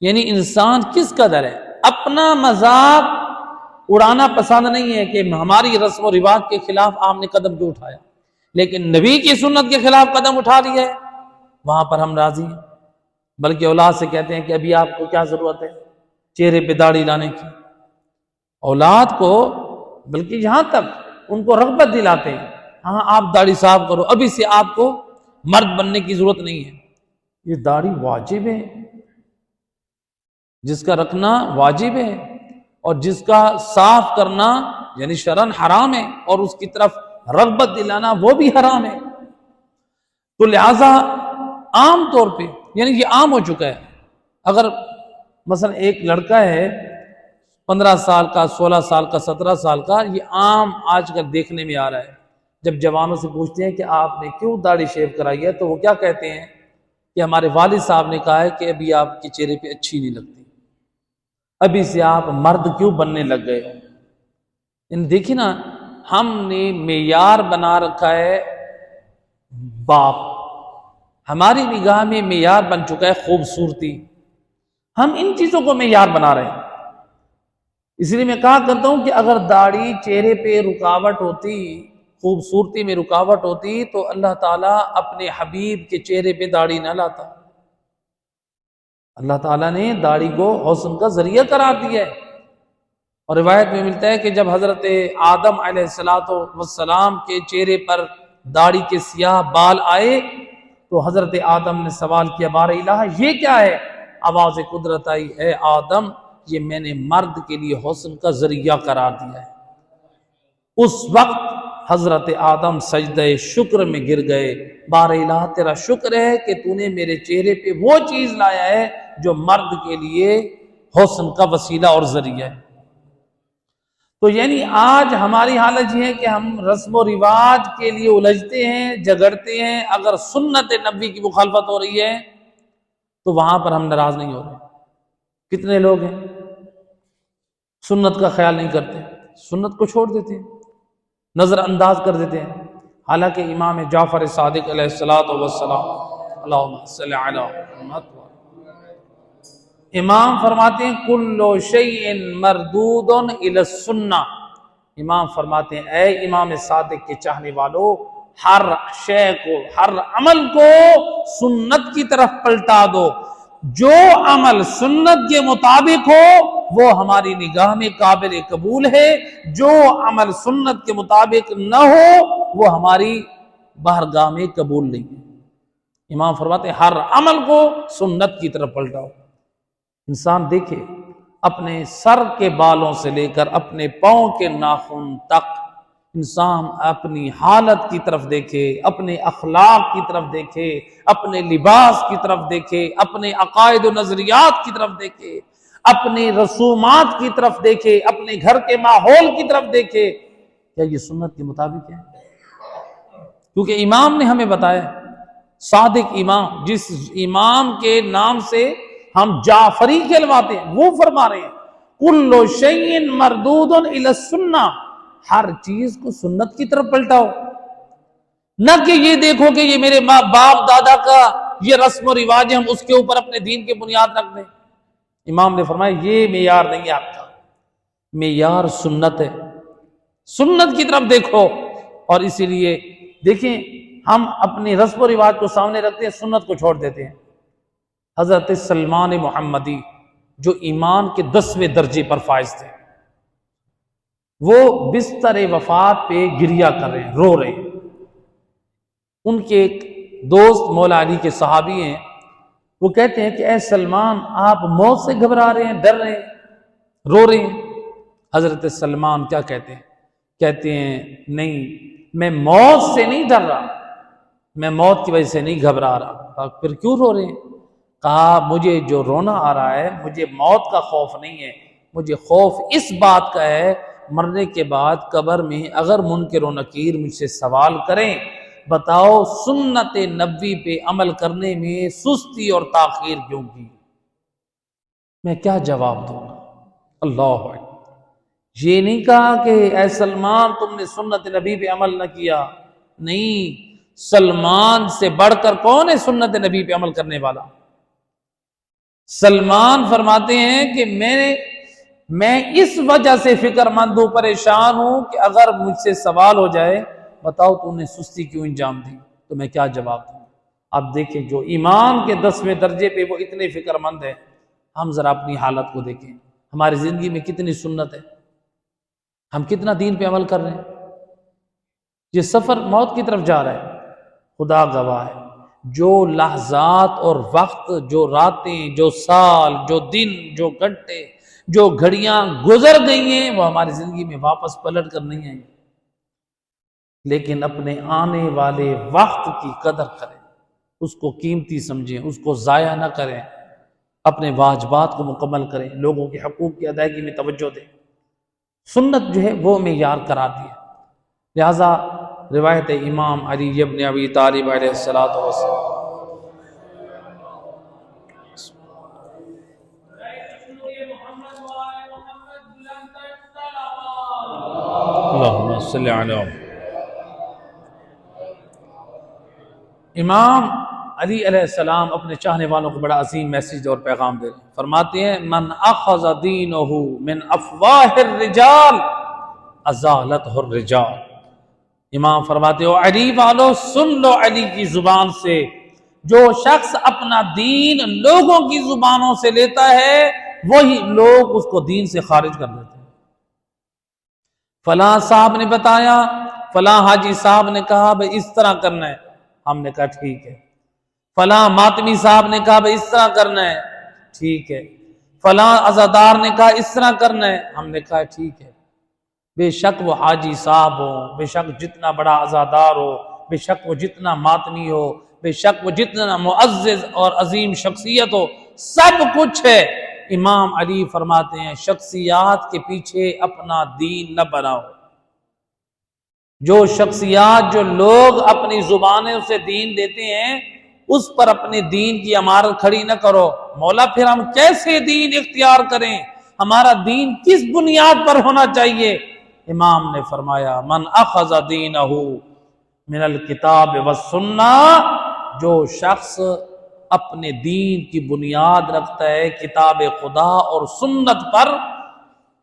یعنی انسان کس قدر ہے اپنا مذاق اڑانا پسند نہیں ہے کہ ہماری رسم و رواج کے خلاف آپ نے قدم کیوں اٹھایا، لیکن نبی کی سنت کے خلاف قدم اٹھا لیا ہے، وہاں پر ہم راضی ہیں. بلکہ اولاد سے کہتے ہیں کہ ابھی آپ کو کیا ضرورت ہے چہرے پہ داڑھی لانے کی. اولاد کو بلکہ یہاں تک ان کو رغبت دلاتے ہیں، ہاں آپ داڑھی صاف کرو، ابھی سے آپ کو مرد بننے کی ضرورت نہیں ہے. یہ داڑھی واجب ہے، جس کا رکھنا واجب ہے، اور جس کا صاف کرنا یعنی شرعاً حرام ہے، اور اس کی طرف رغبت دلانا وہ بھی حرام ہے. تو لہذا عام طور پہ یعنی یہ عام ہو چکا ہے. اگر مثلا ایک لڑکا ہے 15 سال کا، 16 سال کا، 17 سال کا، یہ عام آج کل دیکھنے میں آ رہا ہے. جب جوانوں سے پوچھتے ہیں کہ آپ نے کیوں داڑھی شیو کرائی ہے تو وہ کیا کہتے ہیں کہ ہمارے والد صاحب نے کہا ہے کہ ابھی آپ کے چہرے پہ اچھی نہیں لگتی، ابھی سے آپ مرد کیوں بننے لگ گئے ہو. دیکھیں نا، ہم نے معیار بنا رکھا ہے باپ، ہماری نگاہ میں معیار بن چکا ہے خوبصورتی، ہم ان چیزوں کو معیار بنا رہے ہیں. اس لیے میں کہا کرتا ہوں کہ اگر داڑھی چہرے پہ رکاوٹ ہوتی، خوبصورتی میں رکاوٹ ہوتی، تو اللہ تعالیٰ اپنے حبیب کے چہرے پہ داڑھی نہ لاتا. اللہ تعالیٰ نے داڑھی کو حسن کا ذریعہ قرار دیا ہے. اور روایت میں ملتا ہے کہ جب حضرت آدم علیہ السلام کے چہرے پر داڑھی کے سیاہ بال آئے تو حضرت آدم نے سوال کیا، بار الہ یہ کیا ہے؟ آواز قدرت آئی، اے آدم یہ میں نے مرد کے لیے حسن کا ذریعہ قرار دیا ہے. اس وقت حضرت آدم سجدہ شکر میں گر گئے، بار الہ تیرا شکر ہے کہ تو نے میرے چہرے پہ وہ چیز لایا ہے جو مرد کے لیے حسن کا وسیلہ اور ذریعہ ہے. تو یعنی آج ہماری حالت یہ ہے کہ ہم رسم و رواج کے لیے الجھتے ہیں، جھگڑتے ہیں. اگر سنت نبی کی مخالفت ہو رہی ہے تو وہاں پر ہم ناراض نہیں ہو رہے. کتنے لوگ ہیں سنت کا خیال نہیں کرتے، سنت کو چھوڑ دیتے ہیں، نظر انداز کر دیتے ہیں. حالانکہ امام جعفر صادق علیہ السلام اللہم صلی علی محمد، امام فرماتے ہیں کل شیء مردود الی السنہ. امام فرماتے ہیں اے امام صادق کے چاہنے والو، ہر شے کو، ہر عمل کو سنت کی طرف پلٹا دو. جو عمل سنت کے مطابق ہو وہ ہماری نگاہ میں قابل قبول ہے، جو عمل سنت کے مطابق نہ ہو وہ ہماری بارگاہ میں قبول نہیں ہے. امام فرماتے ہیں ہر عمل کو سنت کی طرف پلٹاؤ. انسان دیکھے اپنے سر کے بالوں سے لے کر اپنے پاؤں کے ناخن تک، انسان اپنی حالت کی طرف دیکھے، اپنے اخلاق کی طرف دیکھے، اپنے لباس کی طرف دیکھے، اپنے عقائد و نظریات کی طرف دیکھے، اپنے رسومات کی طرف دیکھے، اپنے گھر کے ماحول کی طرف دیکھے، کیا یہ سنت کے مطابق ہے؟ کیونکہ امام نے ہمیں بتایا، صادق امام، جس امام کے نام سے ہم جعفری کہلواتے ہیں، وہ فرما رہے ہیں کل شیء مردود الی السنہ، ہر چیز کو سنت کی طرف پلٹاؤ. نہ کہ یہ دیکھو کہ یہ میرے باپ دادا کا یہ رسم و رواج ہے، ہم اس کے اوپر اپنے دین کی بنیاد رکھ دیں. امام نے فرمایا یہ معیار نہیں ہے آپ کا، معیار سنت ہے، سنت کی طرف دیکھو۔ اور اسی لیے دیکھیں ہم اپنی رسم و رواج کو سامنے رکھتے ہیں، سنت کو چھوڑ دیتے ہیں۔ حضرت سلمان محمدی جو ایمان کے 10ویں درجے پر فائز تھے، وہ بستر وفات پہ گریہ کر رہے ہیں، رو رہے ہیں۔ ان کے ایک دوست مولا علی کے صحابی ہیں، وہ کہتے ہیں کہ اے سلمان آپ موت سے گھبرا رہے ہیں، ڈر رہے ہیں، رو رہے ہیں۔ حضرت سلمان کیا کہتے ہیں؟ کہتے ہیں نہیں، میں موت سے نہیں ڈر رہا، میں موت کی وجہ سے نہیں گھبرا رہا۔ پھر کیوں رو رہے ہیں؟ کہا مجھے جو رونا آ رہا ہے مجھے موت کا خوف نہیں ہے، مجھے خوف اس بات کا ہے مرنے کے بعد قبر میں اگر منکر و نکیر مجھ سے سوال کریں بتاؤ سنت نبوی پہ عمل کرنے میں سستی اور تاخیر کیوں کی، میں کیا جواب دوں گا؟ اللہ اکبر۔ یہ نہیں کہا کہ اے سلمان تم نے سنت نبی پہ عمل نہ کیا، نہیں، سلمان سے بڑھ کر کون ہے سنت نبی پہ عمل کرنے والا؟ سلمان فرماتے ہیں کہ میں اس وجہ سے فکر مند ہوں، پریشان ہوں کہ اگر مجھ سے سوال ہو جائے بتاؤ تو نے سستی کیوں انجام دی، تو میں کیا جواب دوں؟ اب دیکھیں جو ایمان کے 10ویں درجے پہ وہ اتنے فکر مند ہیں، ہم ذرا اپنی حالت کو دیکھیں، ہماری زندگی میں کتنی سنت ہے، ہم کتنا دین پہ عمل کر رہے ہیں۔ یہ سفر موت کی طرف جا رہا ہے، خدا گواہ ہے، جو لحظات اور وقت، جو راتیں، جو سال، جو دن، جو گھنٹے، جو گھڑیاں گزر گئی ہیں وہ ہماری زندگی میں واپس پلٹ کر نہیں آئیں، لیکن اپنے آنے والے وقت کی قدر کریں، اس کو قیمتی سمجھیں، اس کو ضائع نہ کریں، اپنے واجبات کو مکمل کریں، لوگوں کے حقوق کی ادائیگی میں توجہ دیں۔ سنت جو ہے وہ معیار قرار دی ہے۔ لہذا روایت امام علی ابن ابی طالب علیہ الصلوۃ والسلام، اللہم صلی علی امام علی علیہ السلام اپنے چاہنے والوں کو بڑا عظیم میسیج اور پیغام دے رہے ہیں۔ فرماتے ہیں من اخذ دینہ من افواہ الرجال ازالتہ الرجال۔ امام فرماتے ہو علی والو سن لو علی کی زبان سے، جو شخص اپنا دین لوگوں کی زبانوں سے لیتا ہے وہی لوگ اس کو دین سے خارج کر دیتے ہیں۔ فلاں صاحب نے بتایا، فلاں حاجی صاحب نے کہا بھئی اس طرح کرنا ہے، ہم نے کہا ٹھیک ہے۔ فلاں ماتمی صاحب نے کہا بھئی اس طرح کرنا ہے، ٹھیک ہے۔ فلاں عزادار نے کہا اس طرح کرنا ہے، ہم نے کہا ٹھیک ہے۔ بے شک وہ حاجی صاحب ہو، بے شک جتنا بڑا عزادار ہو، بے شک وہ جتنا ماتمی ہو، بے شک وہ جتنا معزز اور عظیم شخصیت ہو، سب کچھ ہے۔ امام علی فرماتے ہیں شخصیات کے پیچھے اپنا دین نہ بناؤ۔ جو شخصیات، جو لوگ اپنی زبانیں اسے دین دیتے ہیں اس پر اپنے دین کی عمارت کھڑی نہ کرو۔ مولا پھر ہم کیسے دین اختیار کریں؟ ہمارا دین کس بنیاد پر ہونا چاہیے؟ امام نے فرمایا من اخذ دینہ من الکتاب والسنہ، جو شخص اپنے دین کی بنیاد رکھتا ہے کتاب خدا اور سنت پر،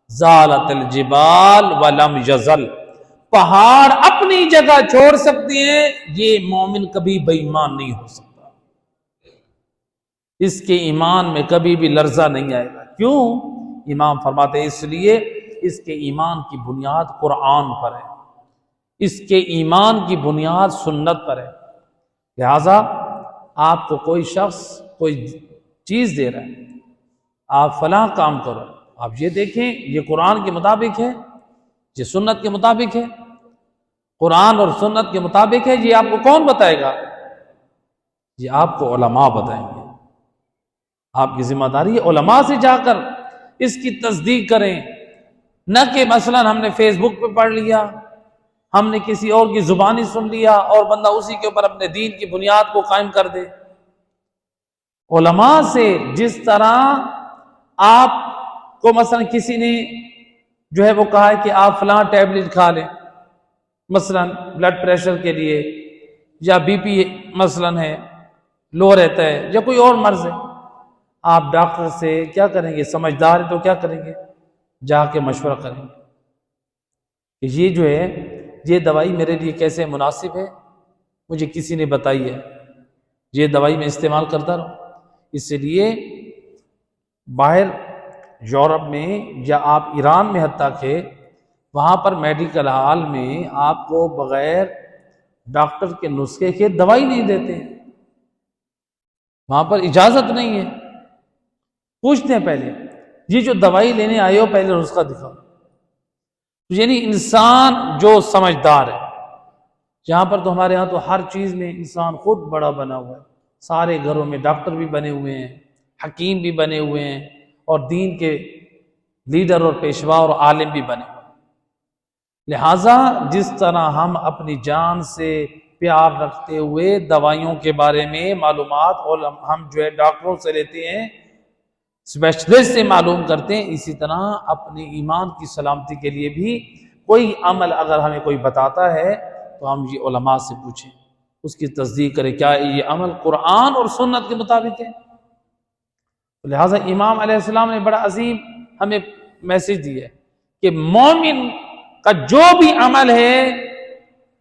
زالت الجبال ولم یزل، پہاڑ اپنی جگہ چھوڑ سکتے ہیں، یہ مومن کبھی بے ایمان نہیں ہو سکتا، اس کے ایمان میں کبھی بھی لرزہ نہیں آئے گا۔ کیوں؟ امام فرماتے ہیں اس لیے اس کے ایمان کی بنیاد قرآن پر ہے، اس کے ایمان کی بنیاد سنت پر ہے۔ لہٰذا آپ کو کوئی شخص کوئی چیز دے رہا ہے، آپ فلاں کام کرو، آپ یہ دیکھیں یہ قرآن کے مطابق ہے، یہ سنت کے مطابق ہے، قرآن اور سنت کے مطابق ہے، یہ آپ کو کون بتائے گا؟ یہ آپ کو علماء بتائیں گے۔ آپ کی ذمہ داری ہے علماء سے جا کر اس کی تصدیق کریں، نہ کہ مثلا ہم نے فیس بک پہ پڑھ لیا، ہم نے کسی اور کی زبانی سن لیا اور بندہ اسی کے اوپر اپنے دین کی بنیاد کو قائم کر دے۔ علماء سے جس طرح آپ کو مثلا کسی نے جو ہے وہ کہا ہے کہ آپ فلاں ٹیبلٹ کھا لیں، مثلا بلڈ پریشر کے لیے، یا بی پی مثلا ہے لو رہتا ہے، یا کوئی اور مرض ہے، آپ ڈاکٹر سے کیا کریں گے؟ سمجھدار ہے تو کیا کریں گے؟ جا کے مشورہ کریں گے کہ یہ جو ہے یہ دوائی میرے لیے کیسے مناسب ہے، مجھے کسی نے بتائی ہے، یہ دوائی میں استعمال کرتا رہوں۔ اس لیے باہر یورپ میں یا آپ ایران میں حتیٰ کہ وہاں پر میڈیکل ہال میں آپ کو بغیر ڈاکٹر کے نسخے کے دوائی نہیں دیتے، وہاں پر اجازت نہیں ہے۔ پوچھتے ہیں پہلے یہ جو دوائی لینے آئے ہو پہلے نسخہ دکھاؤ۔ یعنی انسان جو سمجھدار ہے، یہاں پر تو ہمارے ہاں تو ہر چیز میں انسان خود بڑا بنا ہوا ہے، سارے گھروں میں ڈاکٹر بھی بنے ہوئے ہیں، حکیم بھی بنے ہوئے ہیں، اور دین کے لیڈر اور پیشوا اور عالم بھی بنے ہوئے ہیں۔ لہٰذا جس طرح ہم اپنی جان سے پیار رکھتے ہوئے دوائیوں کے بارے میں معلومات اور ہم جو ہے ڈاکٹروں سے لیتے ہیں، اسپیشلسٹ سے معلوم کرتے ہیں، اسی طرح اپنے ایمان کی سلامتی کے لیے بھی کوئی عمل اگر ہمیں کوئی بتاتا ہے تو ہم یہ علماء سے پوچھیں، اس کی تصدیق کریں کیا یہ عمل قرآن اور سنت کے مطابق ہے۔ لہٰذا امام علیہ السلام نے بڑا عظیم ہمیں میسج دیا ہے کہ مومن کا جو بھی عمل ہے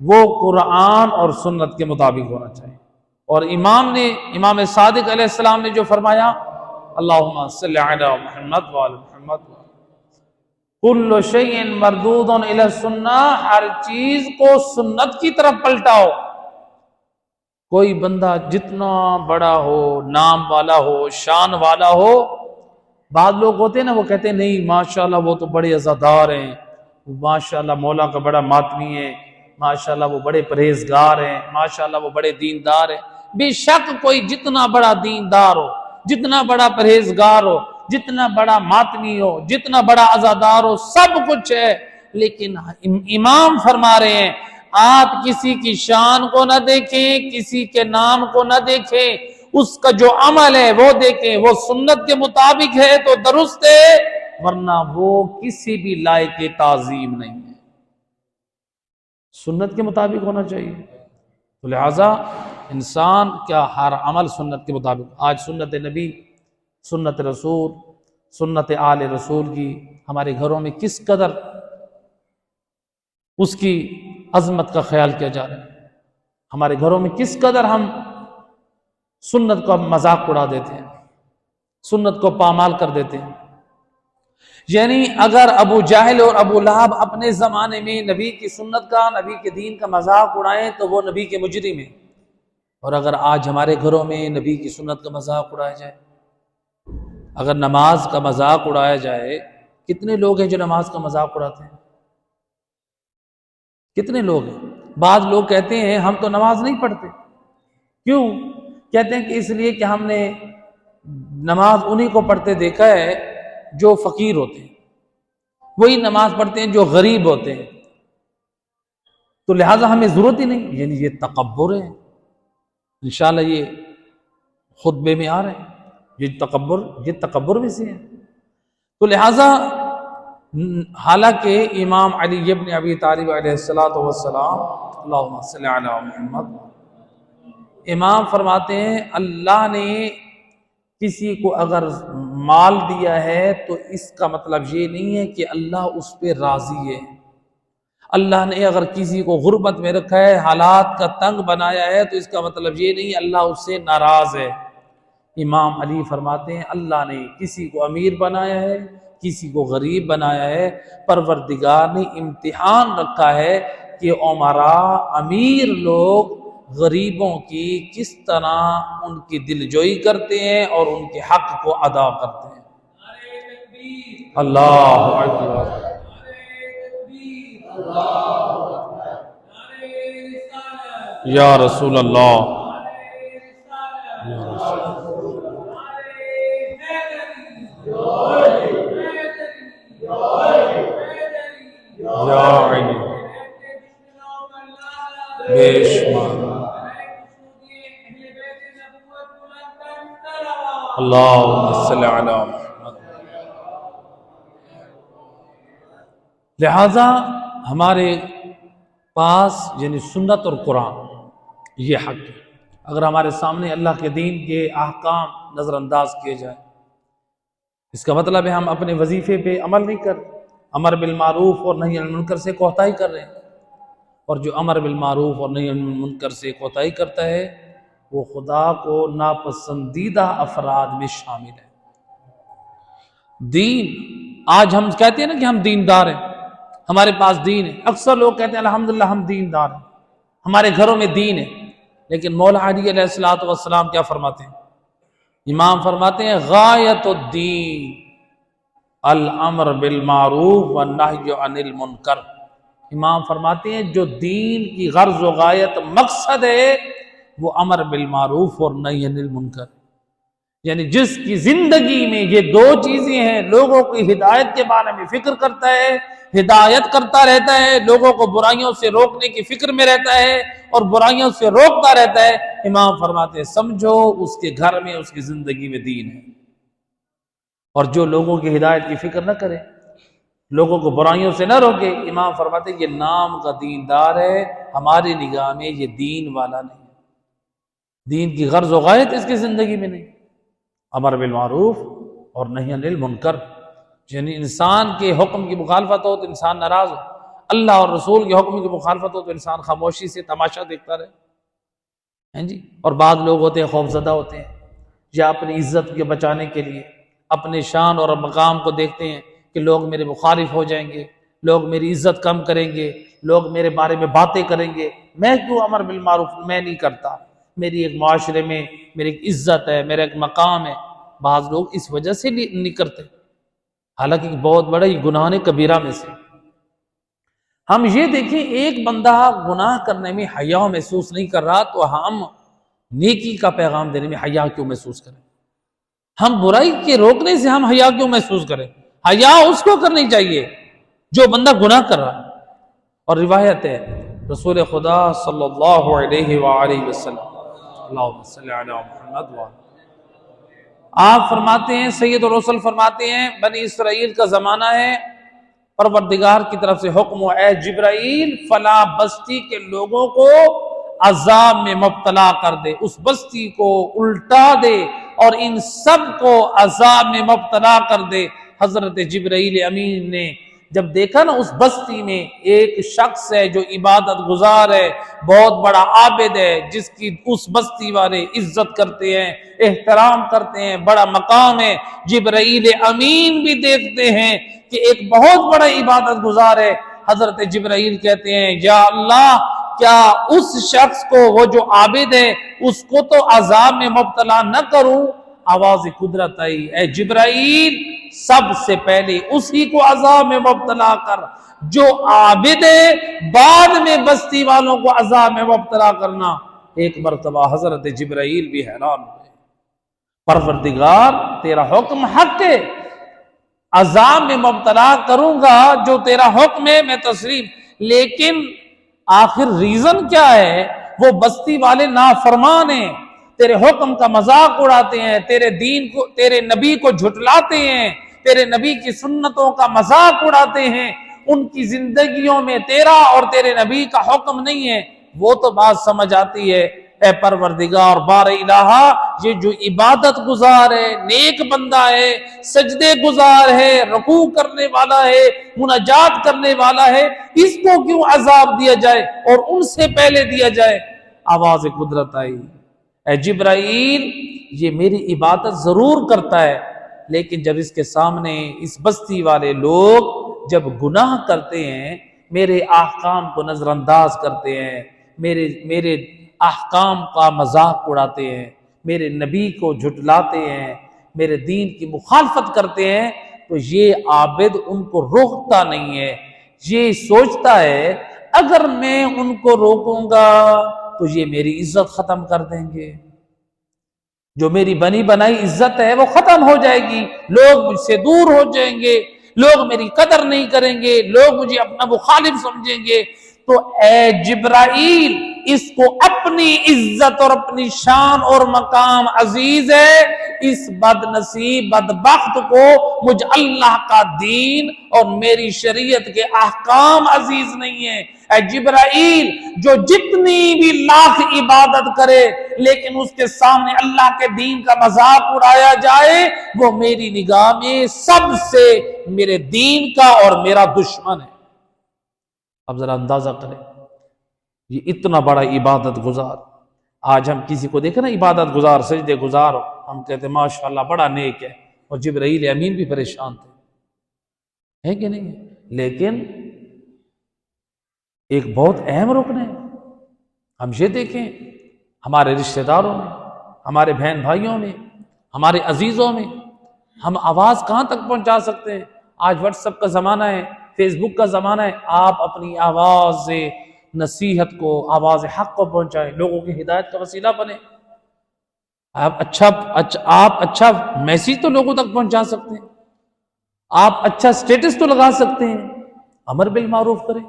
وہ قرآن اور سنت کے مطابق ہونا چاہیے۔ اور امام صادق علیہ السلام نے جو فرمایا اللہم صلی علی محمد وعلی محمد کل شیء مردود الی السنہ، ہر چیز کو سنت کی طرف پلٹاؤ۔ کوئی بندہ جتنا بڑا ہو، نام والا ہو، شان والا ہو، بعض لوگ ہوتے ہیں نا وہ کہتے ہیں نہیں ماشاءاللہ وہ تو بڑے عزادار ہیں، ماشاءاللہ مولا کا بڑا ماتمی ہے، ماشاءاللہ وہ بڑے پرہیزگار ہیں، ماشاءاللہ وہ بڑے دیندار ہیں۔ بے شک کوئی جتنا بڑا دیندار ہو، جتنا بڑا پرہیزگار ہو، جتنا بڑا ماتمی ہو، جتنا بڑا عزادار ہو، سب کچھ ہے، لیکن امام فرما رہے ہیں آپ کسی کی شان کو نہ دیکھیں، کسی کے نام کو نہ دیکھیں، اس کا جو عمل ہے وہ دیکھیں، وہ سنت کے مطابق ہے تو درست ہے، ورنہ وہ کسی بھی لائق تعظیم نہیں ہے، سنت کے مطابق ہونا چاہیے۔ تو لہٰذا انسان کیا ہر عمل سنت کے مطابق۔ آج سنت نبی، سنت رسول، سنت آل رسول کی ہمارے گھروں میں کس قدر اس کی عظمت کا خیال کیا جا رہا ہے، ہمارے گھروں میں کس قدر ہم سنت کو مذاق اڑا دیتے ہیں، سنت کو پامال کر دیتے ہیں۔ یعنی اگر ابو جہل اور ابو لہب اپنے زمانے میں نبی کی سنت کا، نبی کے دین کا مذاق اڑائیں تو وہ نبی کے مجرم ہیں، اور اگر آج ہمارے گھروں میں نبی کی سنت کا مذاق اڑایا جائے، اگر نماز کا مذاق اڑایا جائے، کتنے لوگ ہیں جو نماز کا مذاق اڑاتے ہیں؟ کتنے لوگ ہیں؟ بعض لوگ کہتے ہیں ہم تو نماز نہیں پڑھتے، کیوں؟ کہتے ہیں کہ اس لیے کہ ہم نے نماز انہی کو پڑھتے دیکھا ہے جو فقیر ہوتے ہیں، وہی نماز پڑھتے ہیں جو غریب ہوتے ہیں، تو لہٰذا ہمیں ضرورت ہی نہیں۔ یعنی یہ تکبر ہے، انشاءاللہ یہ خطبے میں آ رہے ہیں، یہ تکبر میں سے ہے۔ تو لہٰذا حالانکہ امام علی ابن ابی طالب علیہ السلام اللہم صلی علی محمد، امام فرماتے ہیں اللہ نے کسی کو اگر مال دیا ہے تو اس کا مطلب یہ نہیں ہے کہ اللہ اس پہ راضی ہے۔ اللہ نے اگر کسی کو غربت میں رکھا ہے، حالات کا تنگ بنایا ہے، تو اس کا مطلب یہ نہیں اللہ اس سے ناراض ہے۔ امام علی فرماتے ہیں اللہ نے کسی کو امیر بنایا ہے، کسی کو غریب بنایا ہے، پروردگار نے امتحان رکھا ہے کہ امراء امیر لوگ غریبوں کی کس طرح ان کی دلجوئی کرتے ہیں اور ان کے حق کو ادا کرتے ہیں۔ اللہ اکبر، یا رسول اللہ، یا علی بے شمار، اللہم صلی علی محمد۔ لہذا ہمارے پاس یعنی سنت اور قرآن یہ حق ہے۔ اگر ہمارے سامنے اللہ کے دین کے احکام نظر انداز کیے جائیں، اس کا مطلب ہے ہم اپنے وظیفے پہ عمل نہیں کر رہے، امر بالمعروف اور نہی عن المنکر سے کوتاہی کر رہے ہیں، اور جو امر بالمعروف اور نہی عن المنکر سے کوتاہی کرتا ہے وہ خدا کو ناپسندیدہ افراد میں شامل ہے۔ دین، آج ہم کہتے ہیں نا کہ ہم دیندار ہیں، ہمارے پاس دین ہے، اکثر لوگ کہتے ہیں الحمدللہ ہم دیندار ہیں، ہمارے گھروں میں دین ہے، لیکن مولا علی علیہ السلام کیا فرماتے ہیں؟ امام فرماتے ہیں غایت الدین الامر بالمعروف والنہی عن المنکر۔ امام فرماتے ہیں جو دین کی غرض و غایت مقصد ہے وہ امر بالمعروف اور نہی عن المنکر، یعنی جس کی زندگی میں یہ دو چیزیں ہیں، لوگوں کی ہدایت کے بارے میں فکر کرتا ہے، ہدایت کرتا رہتا ہے، لوگوں کو برائیوں سے روکنے کی فکر میں رہتا ہے اور برائیوں سے روکتا رہتا ہے، امام فرماتے ہیں سمجھو اس کے گھر میں، اس کی زندگی میں دین ہے۔ اور جو لوگوں کی ہدایت کی فکر نہ کرے، لوگوں کو برائیوں سے نہ روکے، امام فرماتے ہیں یہ نام کا دیندار ہے، ہماری نگاہ میں یہ دین والا نہیں، دین کی غرض و غایت اس کی زندگی میں نہیں، امر بالمعروف اور نہی عن المنکر، یعنی انسان کے حکم کی مخالفت ہو تو انسان ناراض ہو، اللہ اور رسول کے حکم کی مخالفت ہو تو انسان خاموشی سے تماشا دیکھتا رہے، جی۔ اور بعض لوگ ہوتے ہیں خوفزدہ ہوتے ہیں، یا اپنی عزت کے بچانے کے لیے اپنے شان اور مقام کو دیکھتے ہیں کہ لوگ میرے مخالف ہو جائیں گے، لوگ میری عزت کم کریں گے، لوگ میرے بارے میں باتیں کریں گے، میں کیوں امر بالمعروف میں نہیں کرتا، میری ایک معاشرے میں میری ایک عزت ہے، میرا ایک مقام ہے۔ بعض لوگ اس وجہ سے نہیں کرتے، حالانکہ بہت بڑا گناہ کبیرہ میں سے۔ ہم یہ دیکھیں ایک بندہ گناہ کرنے میں حیا محسوس نہیں کر رہا تو ہم نیکی کا پیغام دینے میں حیا کیوں محسوس کریں؟ ہم برائی کے روکنے سے ہم حیا کیوں محسوس کریں؟ حیا اس کو کرنی چاہیے جو بندہ گناہ کر رہا ہے۔ اور روایت ہے رسول خدا صلی اللہ علیہ وآلہ وسلم، اللہم صلی علی محمد وآلہ، آپ فرماتے ہیں، سید الرسل فرماتے ہیں بنی اسرائیل کا زمانہ ہے، پروردگار کی طرف سے حکم ہوا اے جبرائیل فلاں بستی کے لوگوں کو عذاب میں مبتلا کر دے، اس بستی کو الٹا دے اور ان سب کو عذاب میں مبتلا کر دے۔ حضرت جبرائیل امین نے جب دیکھا نا اس بستی میں ایک شخص ہے جو عبادت گزار ہے، بہت بڑا عابد ہے، جس کی اس بستی والے عزت کرتے ہیں، احترام کرتے ہیں، بڑا مقام ہے، جبرائیل امین بھی دیکھتے ہیں کہ ایک بہت بڑا عبادت گزار ہے، حضرت جبرائیل کہتے ہیں یا اللہ کیا اس شخص کو، وہ جو عابد ہے اس کو تو عذاب میں مبتلا نہ کروں؟ آواز قدرت آئی اے جبرائیل سب سے پہلے اسی کو عذاب میں مبتلا کر، جو عابد ہے بعد میں بستی والوں کو عذاب میں مبتلا کرنا۔ ایک مرتبہ حضرت جبرائیل بھی حیران ہوئے، پروردگار تیرا حکم حق ہے، عذاب میں مبتلا کروں گا جو تیرا حکم ہے میں تسلیم، لیکن آخر ریزن کیا ہے؟ وہ بستی والے نافرمان ہیں، تیرے حکم کا مذاق اڑاتے ہیں، تیرے دین کو، تیرے نبی کو جھٹلاتے ہیں، تیرے نبی کی سنتوں کا مذاق اڑاتے ہیں، ان کی زندگیوں میں تیرا اور تیرے نبی کا حکم نہیں ہے۔ وہ تو بات سمجھ آتی ہے اے پروردگار بار الہ، یہ جو عبادت گزار ہے، نیک بندہ ہے، سجدے گزار ہے، رکوع کرنے والا ہے، مناجات کرنے والا ہے، اس کو کیوں عذاب دیا جائے اور ان سے پہلے دیا جائے؟ آواز قدرت آئی اے جبرائیل یہ میری عبادت ضرور کرتا ہے، لیکن جب اس کے سامنے اس بستی والے لوگ جب گناہ کرتے ہیں، میرے احکام کو نظر انداز کرتے ہیں، میرے احکام کا مذاق اڑاتے ہیں، میرے نبی کو جھٹلاتے ہیں، میرے دین کی مخالفت کرتے ہیں، تو یہ عابد ان کو روکتا نہیں ہے، یہ سوچتا ہے اگر میں ان کو روکوں گا تو یہ میری عزت ختم کر دیں گے، جو میری بنی بنائی عزت ہے وہ ختم ہو جائے گی، لوگ مجھ سے دور ہو جائیں گے، لوگ میری قدر نہیں کریں گے، لوگ مجھے اپنا مخالف سمجھیں گے، تو اے جبرائیل اس کو اپنی عزت اور اپنی شان اور مقام عزیز ہے، اس بد نصیب بدبخت کو مجھ اللہ کا دین اور میری شریعت کے احکام عزیز نہیں ہے۔ اے جبرائیل جو جتنی بھی لاکھ عبادت کرے لیکن اس کے سامنے اللہ کے دین کا مذاق اڑایا جائے، وہ میری نگاہ میں سب سے میرے دین کا اور میرا دشمن ہے۔ اب ذرا اندازہ کریں، یہ اتنا بڑا عبادت گزار، آج ہم کسی کو دیکھیں نا عبادت گزار، سجدے گزار، ہم کہتے ہیں ماشاءاللہ بڑا نیک ہے، اور جبرائیل امین بھی پریشان تھے، ہے کہ نہیں؟ لیکن ایک بہت اہم رکن ہے، ہم یہ دیکھیں ہمارے رشتہ داروں میں، ہمارے بہن بھائیوں میں، ہمارے عزیزوں میں ہم آواز کہاں تک پہنچا سکتے ہیں؟ آج واٹس ایپ کا زمانہ ہے، فیس بک کا زمانہ ہے، آپ اپنی آواز سے نصیحت کو، آواز حق کو پہنچائیں، لوگوں کی ہدایت کا وسیلہ بنے۔ آپ اچھا میسیج تو لوگوں تک پہنچا سکتے ہیں، آپ اچھا سٹیٹس تو لگا سکتے ہیں، امر بالمعروف کریں،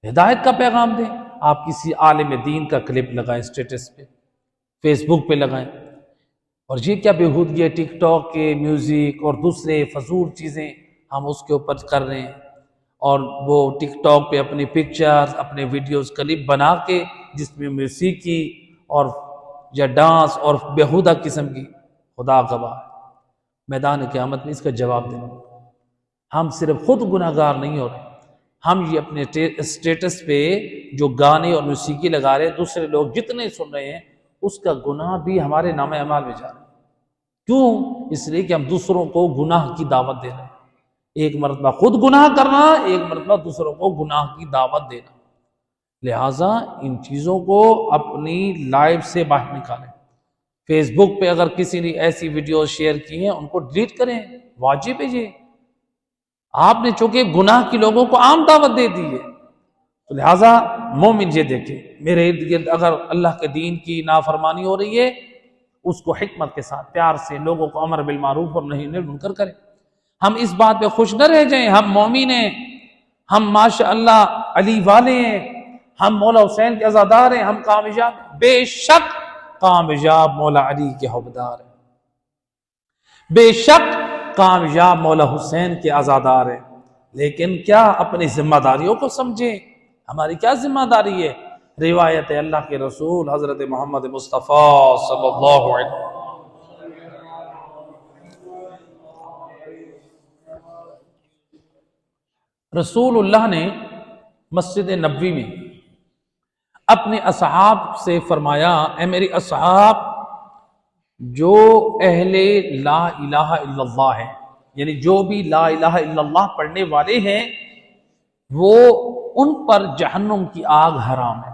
ہدایت کا پیغام دیں۔ آپ کسی عالم دین کا کلپ لگائیں سٹیٹس پہ، فیس بک پہ لگائیں، اور یہ کیا بےہودگی ہے، ٹک ٹاک کے میوزک اور دوسرے فضول چیزیں ہم اس کے اوپر کر رہے ہیں، اور وہ ٹک ٹاک پہ اپنی پکچرز، اپنے ویڈیوز کلپ بنا کے جس میں موسیقی اور یا ڈانس اور بےہودہ قسم کی، خدا گواہ میدان قیامت میں اس کا جواب دیں۔ ہم صرف خود گناہ گار نہیں ہو رہے، ہم یہ اپنے اسٹیٹس پہ جو گانے اور موسیقی لگا رہے ہیں، دوسرے لوگ جتنے سن رہے ہیں اس کا گناہ بھی ہمارے نام اعمال میں جا رہا ہے۔ کیوں؟ اس لیے کہ ہم دوسروں کو گناہ کی دعوت دے رہے ہیں، ایک مرتبہ خود گناہ کرنا، ایک مرتبہ دوسروں کو گناہ کی دعوت دینا۔ لہٰذا ان چیزوں کو اپنی لائف سے باہر نکالیں۔ فیس بک پہ اگر کسی نے ایسی ویڈیو شیئر کی ہیں ان کو ڈیلیٹ کریں، واجب ہے یہ۔ آپ نے چونکہ گناہ کی لوگوں کو عام دعوت دے دی ہے، تو لہٰذا مومن یہ دیکھے میرے ارد گرد اگر اللہ کے دین کی نافرمانی ہو رہی ہے، اس کو حکمت کے ساتھ پیار سے لوگوں کو امر بالمعروف اور نہی عن المنکر کریں۔ ہم اس بات پہ خوش نہ رہ جائیں ہم مومن ہیں، ہم ماشاءاللہ علی والے ہیں، ہم مولا حسین کے عزادار ہیں، ہم کامیاب ہیں۔ بے شک کامیاب مولا علی کے حوبدار ہیں، بے شک کامیاب مولا حسین کے عزادار ہیں، لیکن کیا اپنی ذمہ داریوں کو سمجھیں۔ ہماری کیا ذمہ داری ہے؟ روایت اللہ کے رسول حضرت محمد مصطفیٰ صلی اللہ علیہ وسلم، رسول اللہ نے مسجد نبوی میں اپنے اصحاب سے فرمایا، اے میری اصحاب، جو اہل لا الہ الا اللہ ہیں، یعنی جو بھی لا الہ الا اللہ پڑھنے والے ہیں، وہ ان پر جہنم کی آگ حرام ہے۔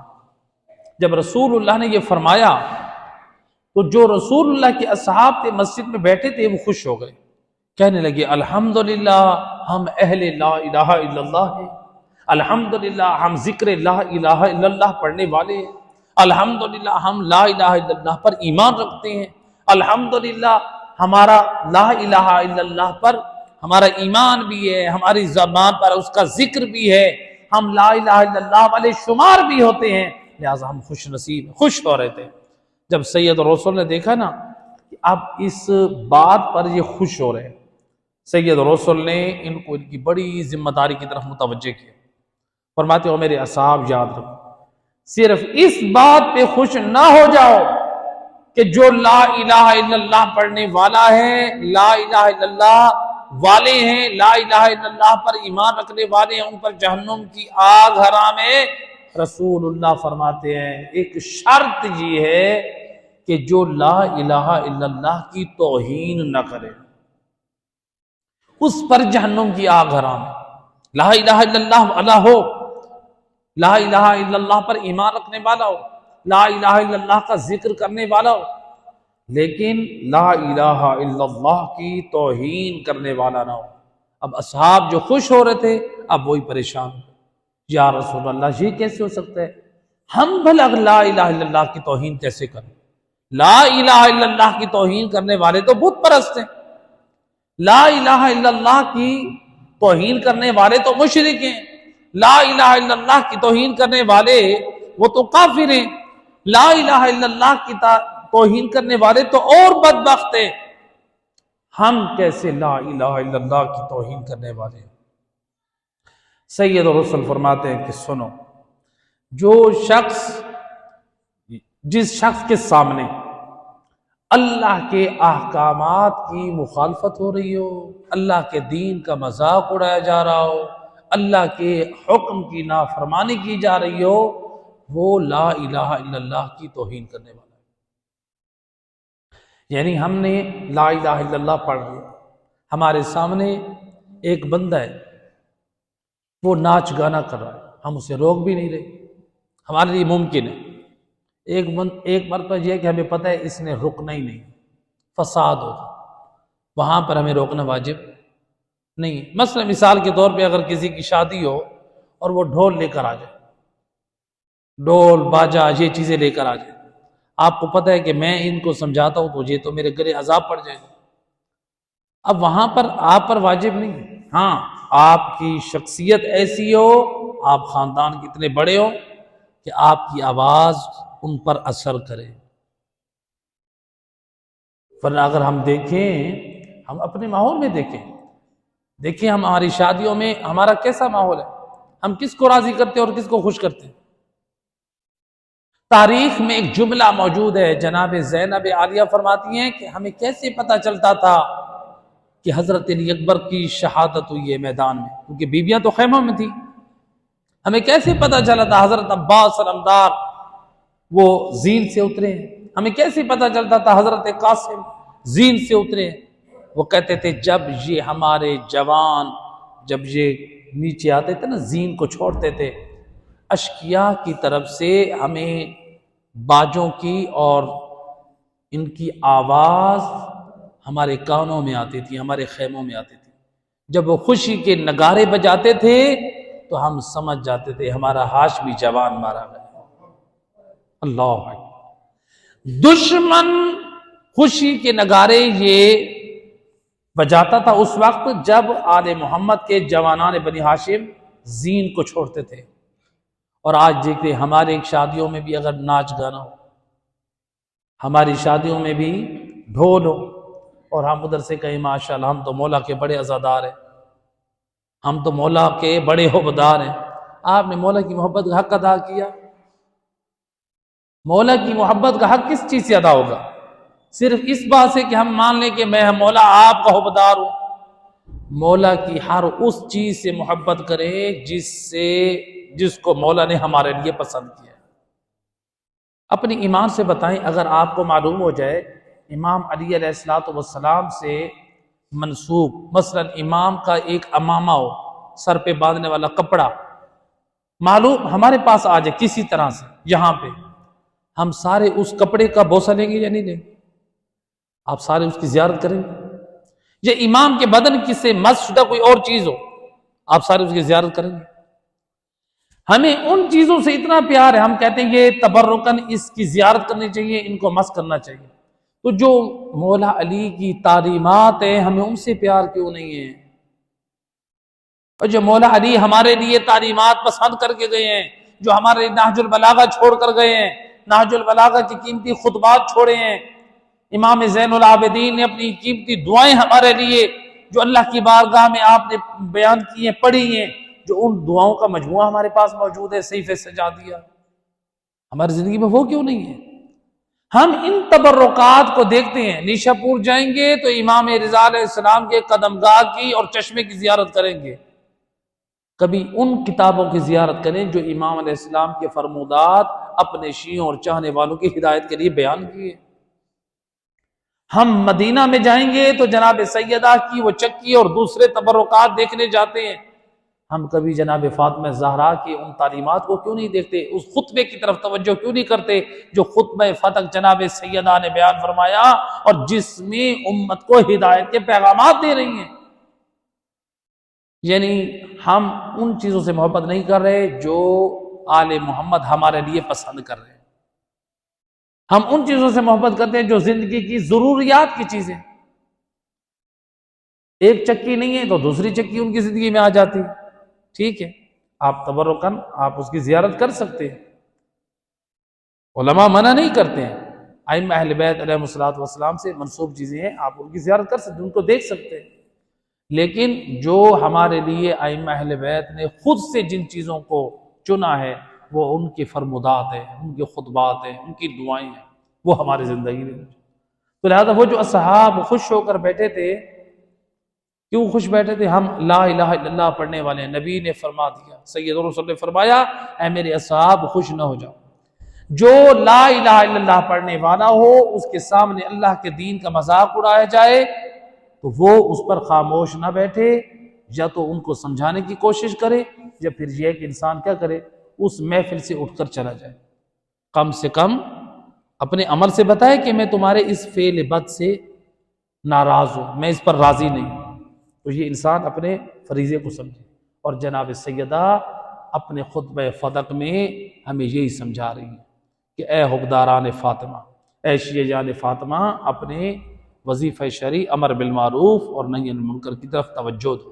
جب رسول اللہ نے یہ فرمایا تو جو رسول اللہ کے اصحاب تھے مسجد میں بیٹھے تھے وہ خوش ہو گئے، کہنے لگے الحمدللہ ہم اہل لا الہ الا اللہ ہیں، الحمدللہ ہم ذکر لا الہ الا اللہ پڑھنے والے ہیں، الحمدللہ ہم لا الہ الا اللہ پر ایمان رکھتے ہیں، الحمدللہ ہمارا لا الہ الا اللہ پر ہمارا ایمان بھی ہے، ہماری زبان پر اس کا ذکر بھی ہے، ہم لا الہ الا اللہ والے شمار بھی ہوتے ہیں، لہٰذا ہم خوش نصیب خوش ہو رہے تھے۔ جب سید رسول نے دیکھا نا کہ اب اس بات پر یہ خوش ہو رہے ہیں، سید رسول نے ان کو ان کی بڑی ذمہ داری کی طرف متوجہ کیا، فرماتے ہو میرے اصحاب یاد رکھو، صرف اس بات پہ خوش نہ ہو جاؤ کہ جو لا الہ الا اللہ پڑھنے والا ہے، لا الہ الا اللہ والے ہیں، لا الہ الا اللہ پر ایمان رکھنے والے ہیں، ان پر جہنم کی آگ حرام ہے۔ رسول اللہ فرماتے ہیں ایک شرط یہ ہے کہ جو لا الہ الا اللہ کی توہین نہ کرے، اس پر جہنم کی آگ حرام ہے۔ لا الہ الا اللہ والا ہو، لا الہ الا اللہ پر ایمان رکھنے والا ہو، لا الہ الا اللہ کا ذکر کرنے والا ہو، لیکن لا الہ الا اللہ کی توہین کرنے والا نہ ہو۔ اب اصحاب جو خوش ہو رہے تھے اب وہی پریشان ہو، یا رسول اللہ یہ کیسے ہو سکتا ہے؟ ہم بھلا لا الہ الا اللہ کی توہین کیسے کریں؟ لا الہ الا اللہ کی توہین کرنے والے تو بت پرست ہیں، لا الہ الا اللہ کی توہین کرنے والے تو مشرک ہیں، لا الہ الا اللہ کی توہین کرنے والے وہ تو کافر ہیں، لا الہ الا اللہ کی توہین کرنے والے تو اور بدبخت ہیں، ہم کیسے لا الہ الا اللہ کی توہین کرنے والے ہیں؟ سید الرسل فرماتے ہیں کہ سنو، جس شخص کے سامنے اللہ کے احکامات کی مخالفت ہو رہی ہو، اللہ کے دین کا مذاق اڑایا جا رہا ہو، اللہ کے حکم کی نافرمانی کی جا رہی ہو، وہ لا الہ الا اللہ کی توہین کرنے والا ہے۔ یعنی ہم نے لا الہ الا اللہ پڑھ لیا، ہمارے سامنے ایک بندہ ہے، وہ ناچ گانا کر رہا ہے، ہم اسے روک بھی نہیں رہے، ہمارے لیے ممکن ہے۔ ایک مرتبہ یہ کہ ہمیں پتہ ہے اس نے رکنا ہی نہیں، فساد ہوگا، وہاں پر ہمیں روکنا واجب نہیں۔ مثلا مثال کے طور پہ اگر کسی کی شادی ہو اور وہ ڈھول لے کر آ جائے، ڈھول باجا یہ چیزیں لے کر آ جائے، آپ کو پتہ ہے کہ میں ان کو سمجھاتا ہوں تو یہ تو میرے گلے عذاب پڑ جائے گا، اب وہاں پر آپ پر واجب نہیں ہے۔ ہاں، آپ کی شخصیت ایسی ہو، آپ خاندان کے اتنے بڑے ہو کہ آپ کی آواز ان پر اثر کرے، ورنہ اگر ہم دیکھیں، ہم اپنے ماحول میں دیکھیں ہماری شادیوں میں ہمارا کیسا ماحول ہے، ہم کس کو راضی کرتے ہیں اور کس کو خوش کرتے ہیں؟ تاریخ میں ایک جملہ موجود ہے، جناب زینب عالیہ فرماتی ہیں کہ ہمیں کیسے پتہ چلتا تھا کہ حضرت علی اکبر کی شہادت ہوئی ہے میدان میں، کیونکہ بیویاں تو خیموں میں تھی، ہمیں کیسے پتہ چلا تھا حضرت عباس علمدار وہ زین سے اترے ہیں، ہمیں کیسے پتہ چلتا تھا حضرت قاسم زین سے اترے ہیں؟ وہ کہتے تھے جب یہ ہمارے جوان جب یہ نیچے آتے تھے نا، زین کو چھوڑتے تھے، اشقیاء کی طرف سے ہمیں باجوں کی اور ان کی آواز ہمارے کانوں میں آتی تھی، ہمارے خیموں میں آتی تھی، جب وہ خوشی کے نگارے بجاتے تھے تو ہم سمجھ جاتے تھے ہمارا ہاشمی جوان مارا گیا۔ اللہ اکبر، دشمن خوشی کے نگارے یہ بجاتا تھا اس وقت جب آل محمد کے جوانان بنی ہاشم زین کو چھوڑتے تھے۔ اور آج دیکھتے ہمارے شادیوں میں بھی اگر ناچ گانا ہو، ہماری شادیوں میں بھی ڈھول ہو، اور ہم ادھر سے کہیں ماشاءاللہ ہم تو مولا کے بڑے عزادار ہیں، ہم تو مولا کے بڑے حبدار ہیں۔ آپ نے مولا کی محبت کا حق ادا کیا؟ مولا کی محبت کا حق کس چیز سے ادا ہوگا؟ صرف اس بات سے کہ ہم مان لیں کہ میں مولا آپ کا حبدار ہوں۔ مولا کی ہر اس چیز سے محبت کرے جس کو مولا نے ہمارے لیے پسند کیا۔ اپنی ایمان سے بتائیں، اگر آپ کو معلوم ہو جائے امام علی علیہ السلام سے منسوب مثلا امام کا ایک امامہ ہو، سر پہ باندھنے والا کپڑا معلوم ہمارے پاس آ جائے کسی طرح سے یہاں پہ، ہم سارے اس کپڑے کا بوسہ لیں گے یا نہیں لیں گے؟ آپ سارے اس کی زیارت کریں گے؟ یہ امام کے بدن کی سے مس شدہ کوئی اور چیز ہو، آپ سارے اس کی زیارت کریں گے؟ ہمیں ان چیزوں سے اتنا پیار ہے، ہم کہتے ہیں یہ تبرکن اس کی زیارت کرنی چاہیے، ان کو مس کرنا چاہیے۔ تو جو مولا علی کی تعلیمات ہیں ہمیں ان سے پیار کیوں نہیں ہے؟ اور جو مولا علی ہمارے لیے تعلیمات پسند کر کے گئے ہیں، جو ہمارے نہج البلاغہ چھوڑ کر گئے ہیں، نہج البلاغہ کی قیمتی خطبات چھوڑے ہیں، امام زین العابدین نے اپنی قیمتی دعائیں ہمارے لیے جو اللہ کی بارگاہ میں آپ نے بیان کی ہیں، پڑھی ہیں، جو ان دعاؤں کا مجموعہ ہمارے پاس موجود ہے، صحیفے سجا دیا، ہماری زندگی میں وہ کیوں نہیں ہے؟ ہم ان تبرکات کو دیکھتے ہیں، نیشا پور جائیں گے تو امام رضا علیہ السلام کے قدم گاہ کی اور چشمے کی زیارت کریں گے، کبھی ان کتابوں کی زیارت کریں جو امام علیہ السلام کے فرمودات اپنے شیعوں اور چاہنے والوں کی ہدایت کے لیے بیان کیے۔ ہم مدینہ میں جائیں گے تو جناب سیدہ کی وہ چکی اور دوسرے تبرکات دیکھنے جاتے ہیں، ہم کبھی جناب فاطمہ زہرا کی ان تعلیمات کو کیوں نہیں دیکھتے؟ اس خطبے کی طرف توجہ کیوں نہیں کرتے جو خطبہ فتح جناب سیدہ نے بیان فرمایا اور جس میں امت کو ہدایت کے پیغامات دے رہی ہیں؟ یعنی ہم ان چیزوں سے محبت نہیں کر رہے جو آل محمد ہمارے لیے پسند کر رہے ہیں، ہم ان چیزوں سے محبت کرتے ہیں جو زندگی کی ضروریات کی چیزیں، ایک چکی نہیں ہے تو دوسری چکی ان کی زندگی میں آ جاتی، ٹھیک ہے، آپ تبرکن آپ اس کی زیارت کر سکتے ہیں، علماء منع نہیں کرتے ہیں، ائمہ اہل بیت علیہ الصلوۃ والسلام سے منسوب چیزیں ہیں، آپ ان کی زیارت کر سکتے ہیں، ان کو دیکھ سکتے ہیں، لیکن جو ہمارے لیے ائمہ اہل بیت نے خود سے جن چیزوں کو چنا ہے وہ ان کے فرمودات ہیں، ان کے خطبات ہیں، ان کی دعائیں ہیں، وہ ہماری زندگی میں۔ تو لہذا وہ جو اصحاب خوش ہو کر بیٹھے تھے، کیوں خوش بیٹھے تھے؟ ہم لا الہ الا اللہ پڑھنے والے ہیں، نبی نے فرما دیا، سید الرسول نے فرمایا اے میرے اصحاب خوش نہ ہو جاؤ، جو لا الہ الا اللہ پڑھنے والا ہو اس کے سامنے اللہ کے دین کا مذاق اڑایا جائے تو وہ اس پر خاموش نہ بیٹھے، یا تو ان کو سمجھانے کی کوشش کرے، یا پھر یہ کہ انسان کیا کرے، اس محفل سے اٹھ کر چلا جائے، کم سے کم اپنے عمل سے بتائے کہ میں تمہارے اس فعل بد سے ناراض ہوں، میں اس پر راضی نہیں ہوں۔ تو یہ انسان اپنے فریضے کو سمجھے، اور جناب سیدہ اپنے خطبہ فدق میں ہمیں یہی سمجھا رہی ہے کہ اے حکمداران فاطمہ، اے شیعیان فاطمہ، اپنے وظیفہ شرعی امر بالمعروف اور نہی عن المنکر کی طرف توجہ دو،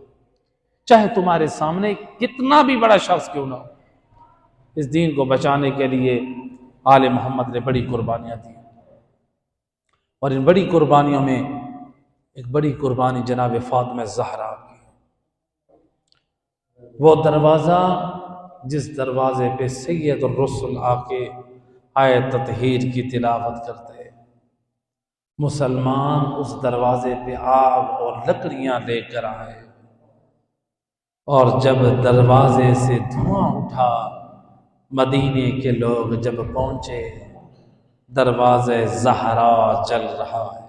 چاہے تمہارے سامنے کتنا بھی بڑا شخص کیوں نہ ہو۔ اس دین کو بچانے کے لیے آل محمد نے بڑی قربانیاں دی، اور ان بڑی قربانیوں میں ایک بڑی قربانی جناب فاطمہ زہرا کی، وہ دروازہ جس دروازے پہ سید الرسل آ کے آیت تطہیر کی تلاوت کرتے، مسلمان اس دروازے پہ آگ اور لکڑیاں لے کر آئے، اور جب دروازے سے دھواں اٹھا، مدینے کے لوگ جب پہنچے، دروازے زہرا جل رہا ہے،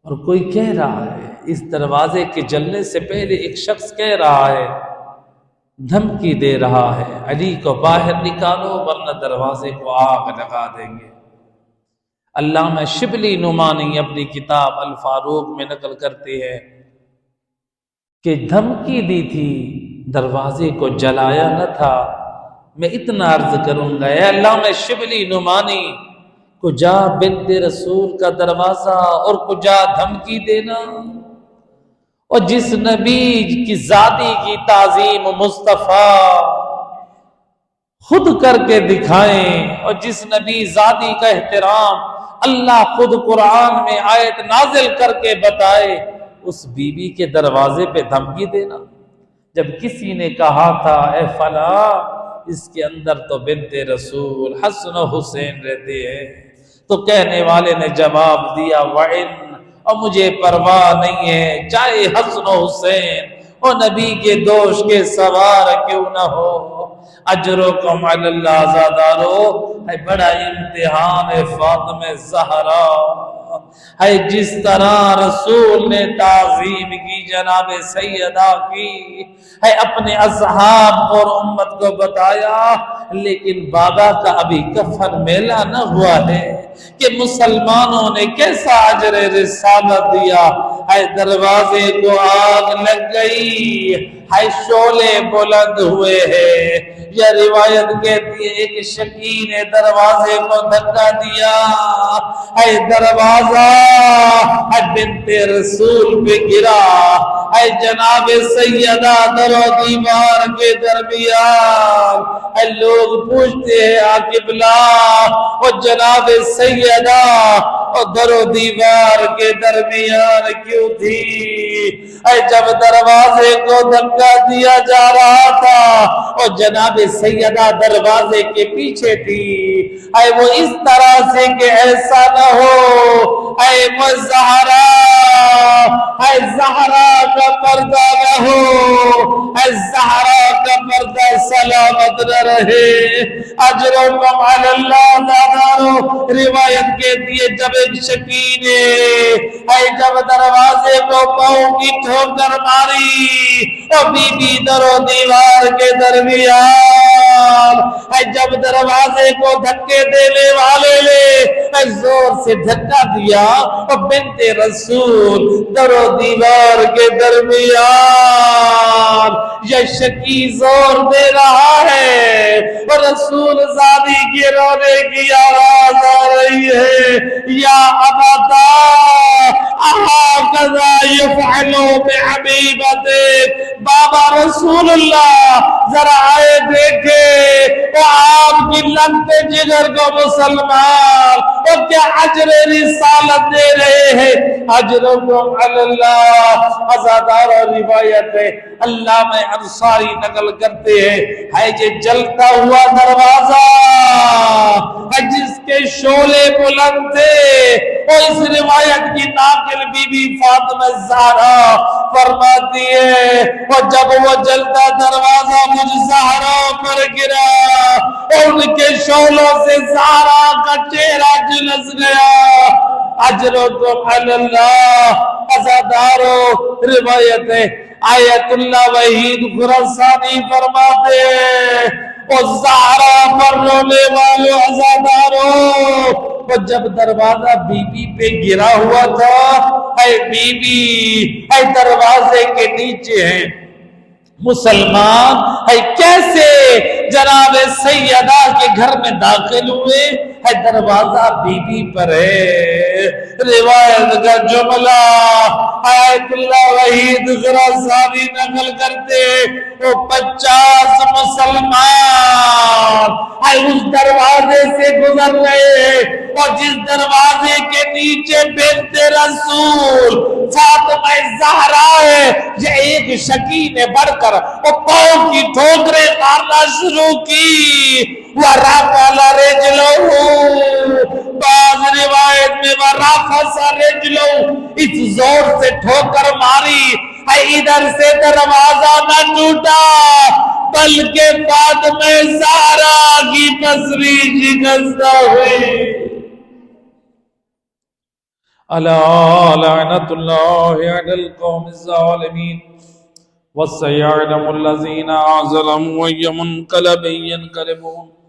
اور کوئی کہہ رہا ہے، اس دروازے کے جلنے سے پہلے ایک شخص کہہ رہا ہے، دھمکی دے رہا ہے، علی کو باہر نکالو ورنہ دروازے کو آگ لگا دیں گے۔ علامہ شبلی نعمانی اپنی کتاب الفاروق میں نقل کرتے ہیں کہ دھمکی دی تھی، دروازے کو جلایا نہ تھا۔ میں اتنا عرض کروں گا، اے علامہ شبلی نعمانی، کجا بنت رسول کا دروازہ اور کجا دھمکی دینا، اور جس نبی کی ذاتی کی تعظیم مصطفیٰ خود کر کے دکھائیں، اور جس نبی ذاتی کا احترام اللہ خود قرآن میں آیت نازل کر کے بتائے، اس بی بی کے دروازے پہ دھمکی دینا۔ جب کسی نے کہا تھا اے فلاں، اس کے اندر تو بنت رسول حسن و حسین رہتے ہیں، تو کہنے والے نے جواب دیا وَإِن، اور مجھے پرواہ نہیں ہے چاہے حسن و حسین اور نبی کے دوش کے سوار کیوں نہ ہو، اجرکم علی اللہ زادارو، ہے بڑا امتحان ہے فاطمہ زہرا، ہے جس طرح رسول نے تعظیم کی جناب سیدہ کی، ہے اپنے اصحاب اور امت کو بتایا، لیکن بابا کا ابھی کفن میلہ نہ ہوا ہے کہ مسلمانوں نے کیسا اجر رسالت دیا، ہے دروازے کو آگ لگ گئی، ہے شعلے بلند ہوئے ہیں، یہ روایت کہتی ہے ایک شکی نے دروازے کو دھکا دیا، ہے دروازہ ہے بنت رسول پہ گرا، ہے جناب سیدہ در و دیوار کے درمیان، ہے لوگ پوچھتے ہیں قبلہ اور جناب سیدہ اور در و دیوار کے درمیان کیوں تھی؟ اے جب دروازے کو دھکا دیا جا رہا تھا اور جناب سیدہ دروازے کے پیچھے تھی، اے وہ اس طرح سے کہ ایسا نہ ہو اے وہ زہرا، اے زہرا کا پردہ نہ ہو، اے زہرا کا پردہ سلامت نہ رہے، اجرکم علی اللہ زادارو۔ روایت کہتی ہے جب ایک شکی نے اے جب دروازے کو پاؤں کی ٹھوکر ماری اور بی بی در و دیوار کے درمیان، اے جب دروازے کو دھکے دینے والے نے اے زور سے دھکا دیا اور بنت رسول در و دیوار کے درمیان، یہ شکی زور دے رہا ہے اور رسول زادی کی رونے کی آواز آ رہی ہے، یا ابدا اہاکذا یفعلوا بعبیبتک، بابا رسول اللہ ذرا آئے دیکھے وہ آپ کی لگتے جگر کو مسلمان وہ کیا اجر رسالت دے رہے ہیں اجرکم علی اللہ ازادار اور روایت ہے اللہ میں انصاری نقل کرتے ہیں ہے یہ جلتا ہوا دروازہ جس کے شعلے بلند تھے وہ اس روایت کی ناقل بی بی فاطمہ زہرا فرماتی ہے اور جب وہ جلتا دروازہ مجھ زہرا پر گرا ان کے شعلوں سے زہرا کا چہرہ جلس گیا اجرکم علی اللہ ازادارو روایت ہے آیت اللہ وحید خراسانی فرماتے اور زہرا پر رونے والے عزاداروں وہ جب دروازہ بی بی پہ گرا ہوا تھا اے بی بی اے دروازے کے نیچے ہیں مسلمان ہے کیسے جناب سیدہ کے گھر میں داخل ہوئے ہے دروازہ بی بی پر ہے روایت کا جملہ آیت اللہ وحید خراسانی نقل کرتے وہ 50 مسلمان ہے اس دروازے سے گزر رہے اور جس دروازے کے نیچے بنت رسول فاطمہ زہرا ہے یہ ایک شکی نے بڑھ کر وہ پاؤں کی ٹھوکریں مارنا شروع کی وَرَفَلَ رِجْلَهُ بعض روایت میں وَرَفَسَ رِجْلَهُ اس زور سے ٹھوکر ماری ادھر سے دروازہ نہ ٹوٹا بلکہ فاطمہ زہرا کی پسری شکست ہوئی الا لعنت اللہ علی القوم الظالمین وَسَيَعْلَمُ الَّذِينَ ظَلَمُوا أَيَّ مُنْقَلَبٍ يَنْقَلِبُونَ